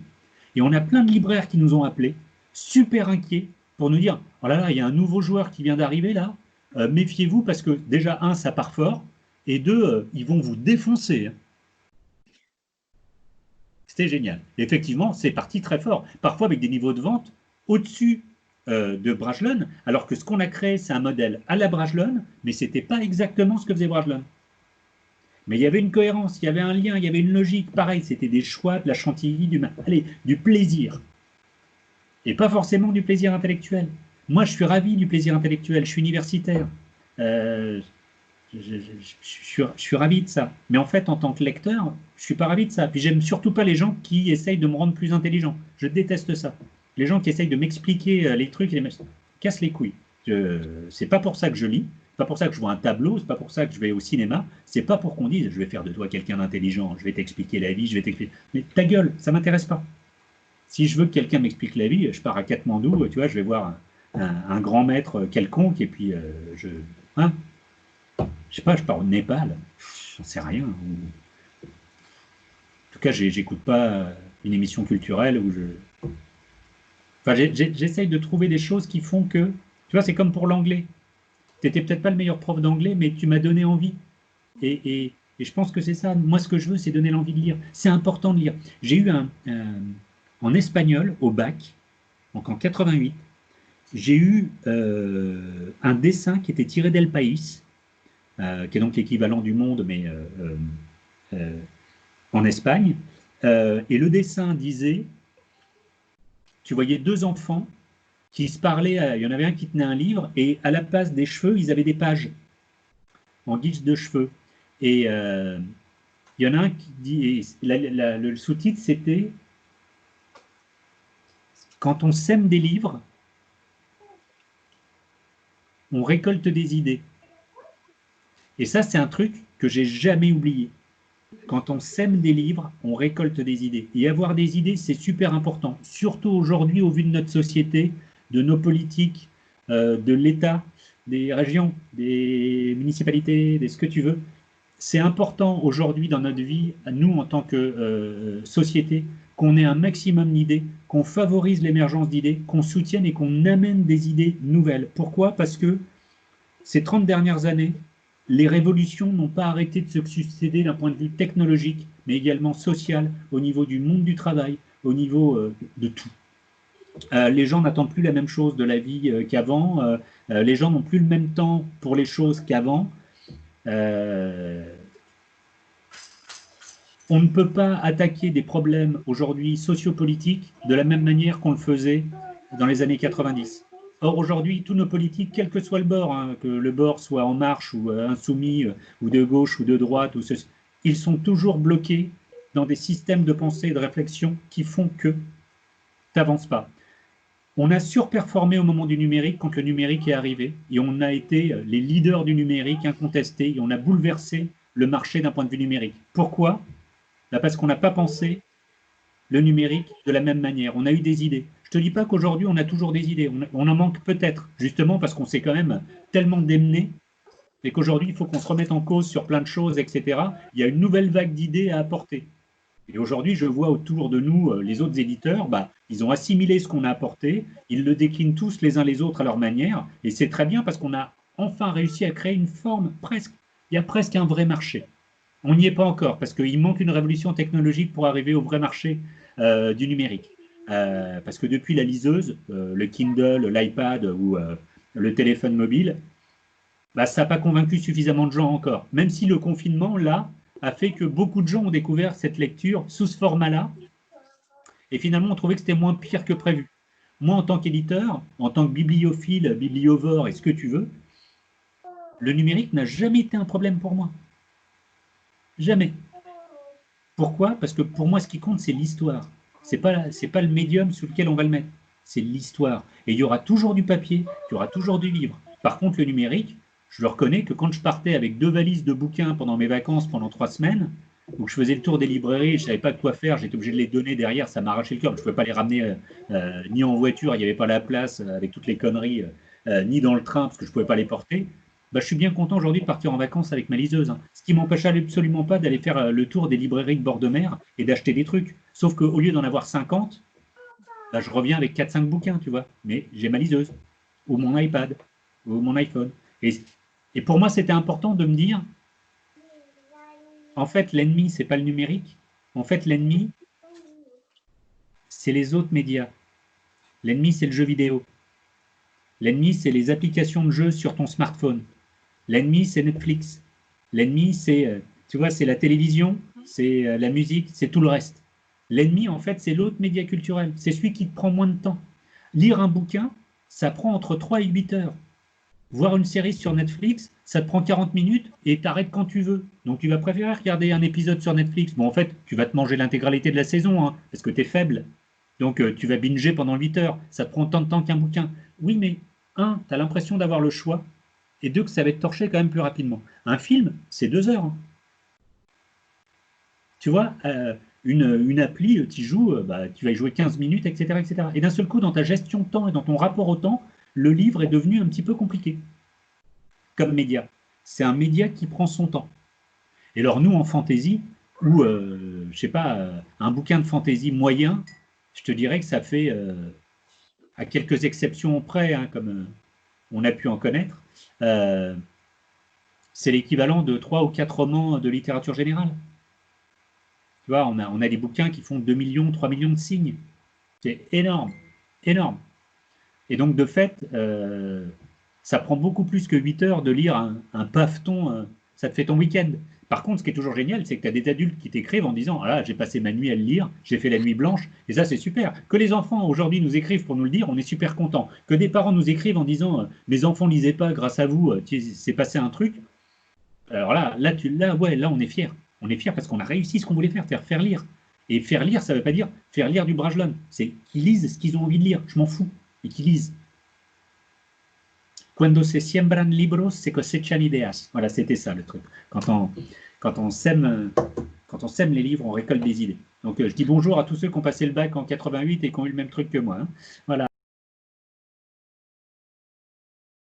Et on a plein de libraires qui nous ont appelés, super inquiets, pour nous dire, oh là là, il y a un nouveau joueur qui vient d'arriver là, méfiez-vous parce que déjà, un, ça part fort, et deux, ils vont vous défoncer. C'était génial. Et effectivement, c'est parti très fort, parfois avec des niveaux de vente au-dessus de Brajlon, alors que ce qu'on a créé, c'est un modèle à la Brajlon, mais ce n'était pas exactement ce que faisait Brajlon. Mais il y avait une cohérence, il y avait un lien, il y avait une logique. Pareil, c'était des choix, de la chantilly, du plaisir. Et pas forcément du plaisir intellectuel. Moi, je suis ravi du plaisir intellectuel, je suis universitaire. je suis ravi de ça. Mais en fait, en tant que lecteur, je suis pas ravi de ça. Puis j'aime surtout pas les gens qui essayent de me rendre plus intelligent. Je déteste ça. Les gens qui essayent de m'expliquer les trucs et les machins. Casse les couilles. C'est pas pour ça que je lis. C'est pas pour ça que je vois un tableau. C'est pas pour ça que je vais au cinéma. C'est pas pour qu'on dise je vais faire de toi quelqu'un d'intelligent. Je vais t'expliquer la vie. Je vais t'expliquer. Mais ta gueule, ça m'intéresse pas. Si je veux que quelqu'un m'explique la vie, je pars à Katmandou. Tu vois, je vais voir un grand maître quelconque et puis hein, je sais pas, je pars au Népal, j'en sais rien. En tout cas, j'écoute pas une émission culturelle où je. Enfin, j'essaye de trouver des choses qui font que. Tu vois, c'est comme pour l'anglais. Tu n'étais peut-être pas le meilleur prof d'anglais, mais tu m'as donné envie. Et je pense que c'est ça. Moi, ce que je veux, c'est donner l'envie de lire. C'est important de lire. J'ai eu en espagnol, au bac, donc en 88, j'ai eu un dessin qui était tiré d'El País, qui est donc l'équivalent du Monde, mais en Espagne. Et le dessin disait, tu voyais deux enfants qui se parlaient, il y en avait un qui tenait un livre, et à la place des cheveux, ils avaient des pages en guise de cheveux. Et il y en a un qui dit, le sous-titre c'était « Quand on sème des livres, on récolte des idées ». Et ça, c'est un truc que j'ai jamais oublié. Quand on sème des livres, on récolte des idées. Et avoir des idées, c'est super important. Surtout aujourd'hui, au vu de notre société, de nos politiques, de l'État, des régions, des municipalités, de ce que tu veux. C'est important aujourd'hui dans notre vie, nous en tant que société, qu'on ait un maximum d'idées, qu'on favorise l'émergence d'idées, qu'on soutienne et qu'on amène des idées nouvelles. Pourquoi? Parce que ces 30 dernières années, les révolutions n'ont pas arrêté de se succéder d'un point de vue technologique, mais également social, au niveau du monde du travail, au niveau de tout. Les gens n'attendent plus la même chose de la vie qu'avant, les gens n'ont plus le même temps pour les choses qu'avant. On ne peut pas attaquer des problèmes aujourd'hui sociopolitiques de la même manière qu'on le faisait dans les années 90. Or, aujourd'hui, tous nos politiques, quel que soit le bord, hein, que le bord soit en marche ou insoumis, ou de gauche ou de droite, ils sont toujours bloqués dans des systèmes de pensée et de réflexion qui font que tu n'avances pas. On a surperformé au moment du numérique quand le numérique est arrivé, et on a été les leaders du numérique incontestés, et on a bouleversé le marché d'un point de vue numérique. Pourquoi? Parce qu'on n'a pas pensé le numérique de la même manière. On a eu des idées. Je ne te dis pas qu'aujourd'hui, on a toujours des idées. On en manque peut-être, justement parce qu'on s'est quand même tellement démené et qu'aujourd'hui, il faut qu'on se remette en cause sur plein de choses, etc. Il y a une nouvelle vague d'idées à apporter. Et aujourd'hui, je vois autour de nous les autres éditeurs, ils ont assimilé ce qu'on a apporté, ils le déclinent tous les uns les autres à leur manière, et c'est très bien parce qu'on a enfin réussi à créer une forme presque, il y a presque un vrai marché. On n'y est pas encore, parce qu'il manque une révolution technologique pour arriver au vrai marché du numérique. Parce que depuis la liseuse, le Kindle, l'iPad ou le téléphone mobile, ça n'a pas convaincu suffisamment de gens encore. Même si le confinement, là, a fait que beaucoup de gens ont découvert cette lecture sous ce format-là, et finalement ont trouvé que c'était moins pire que prévu. Moi, en tant qu'éditeur, en tant que bibliophile, bibliovore et ce que tu veux, le numérique n'a jamais été un problème pour moi. Jamais. Pourquoi? Parce que pour moi, ce qui compte, c'est l'histoire. C'est pas le médium sur lequel on va le mettre. C'est l'histoire. Et il y aura toujours du papier, il y aura toujours du livre. Par contre, le numérique, je le reconnais que quand je partais avec 2 valises de bouquins pendant mes vacances pendant 3 semaines, où je faisais le tour des librairies, je ne savais pas de quoi faire, j'étais obligé de les donner derrière, ça m'arrachait le cœur. Je ne pouvais pas les ramener ni en voiture, il n'y avait pas la place avec toutes les conneries, ni dans le train parce que je ne pouvais pas les porter. Je suis bien content aujourd'hui de partir en vacances avec ma liseuse. Hein. Ce qui ne m'empêche absolument pas d'aller faire le tour des librairies de bord de mer et d'acheter des trucs. Sauf qu'au lieu d'en avoir 50, je reviens avec 4-5 bouquins, tu vois. Mais j'ai ma liseuse, ou mon iPad, ou mon iPhone. Et pour moi, c'était important de me dire, en fait, l'ennemi, ce n'est pas le numérique. En fait, l'ennemi, c'est les autres médias. L'ennemi, c'est le jeu vidéo. L'ennemi, c'est les applications de jeu sur ton smartphone. L'ennemi, c'est Netflix. L'ennemi, c'est, tu vois, c'est la télévision, c'est la musique, c'est tout le reste. L'ennemi, en fait, c'est l'autre média culturel. C'est celui qui te prend moins de temps. Lire un bouquin, ça prend entre 3 et 8 heures. Voir une série sur Netflix, ça te prend 40 minutes et t'arrêtes quand tu veux. Donc tu vas préférer regarder un épisode sur Netflix. Bon, en fait, tu vas te manger l'intégralité de la saison, hein, parce que tu es faible. Donc tu vas binger pendant 8 heures. Ça te prend tant de temps qu'un bouquin. Oui, mais un, tu as l'impression d'avoir le choix. Et deux, que ça va être torché quand même plus rapidement. Un film, c'est 2 heures, hein. Tu vois, une appli, tu joues, bah, tu vas y jouer 15 minutes, etc., etc. Et d'un seul coup, dans ta gestion de temps et dans ton rapport au temps, le livre est devenu un petit peu compliqué comme média. C'est un média qui prend son temps. Et alors nous, en fantasy, ou, je sais pas, un bouquin de fantasy moyen, je te dirais que ça fait, à quelques exceptions près, hein, comme on a pu en connaître, euh, c'est l'équivalent de 3 ou 4 romans de littérature générale. Tu vois, on a des bouquins qui font 2 millions, 3 millions de signes. C'est énorme, énorme. Et donc, de fait, ça prend beaucoup plus que 8 heures de lire un paveton, ça te fait ton week-end. Par contre, ce qui est toujours génial, c'est que tu as des adultes qui t'écrivent en disant: ah là, j'ai passé ma nuit à le lire, j'ai fait la nuit blanche, et ça, c'est super. Que les enfants aujourd'hui nous écrivent pour nous le dire, on est super content. Que des parents nous écrivent en disant: mes enfants ne lisaient pas, grâce à vous, c'est passé un truc. Alors ouais, là, on est fiers. On est fiers parce qu'on a réussi ce qu'on voulait faire lire. Et faire lire, ça ne veut pas dire faire lire du Brajlon. C'est qu'ils lisent ce qu'ils ont envie de lire. Je m'en fous. Et qu'ils lisent. Cuando se siembran libros, se cosechan ideas. Voilà, c'était ça le truc. Quand on sème, quand on sème les livres, on récolte des idées. Donc, je dis bonjour à tous ceux qui ont passé le bac en 88 et qui ont eu le même truc que moi, hein. Voilà.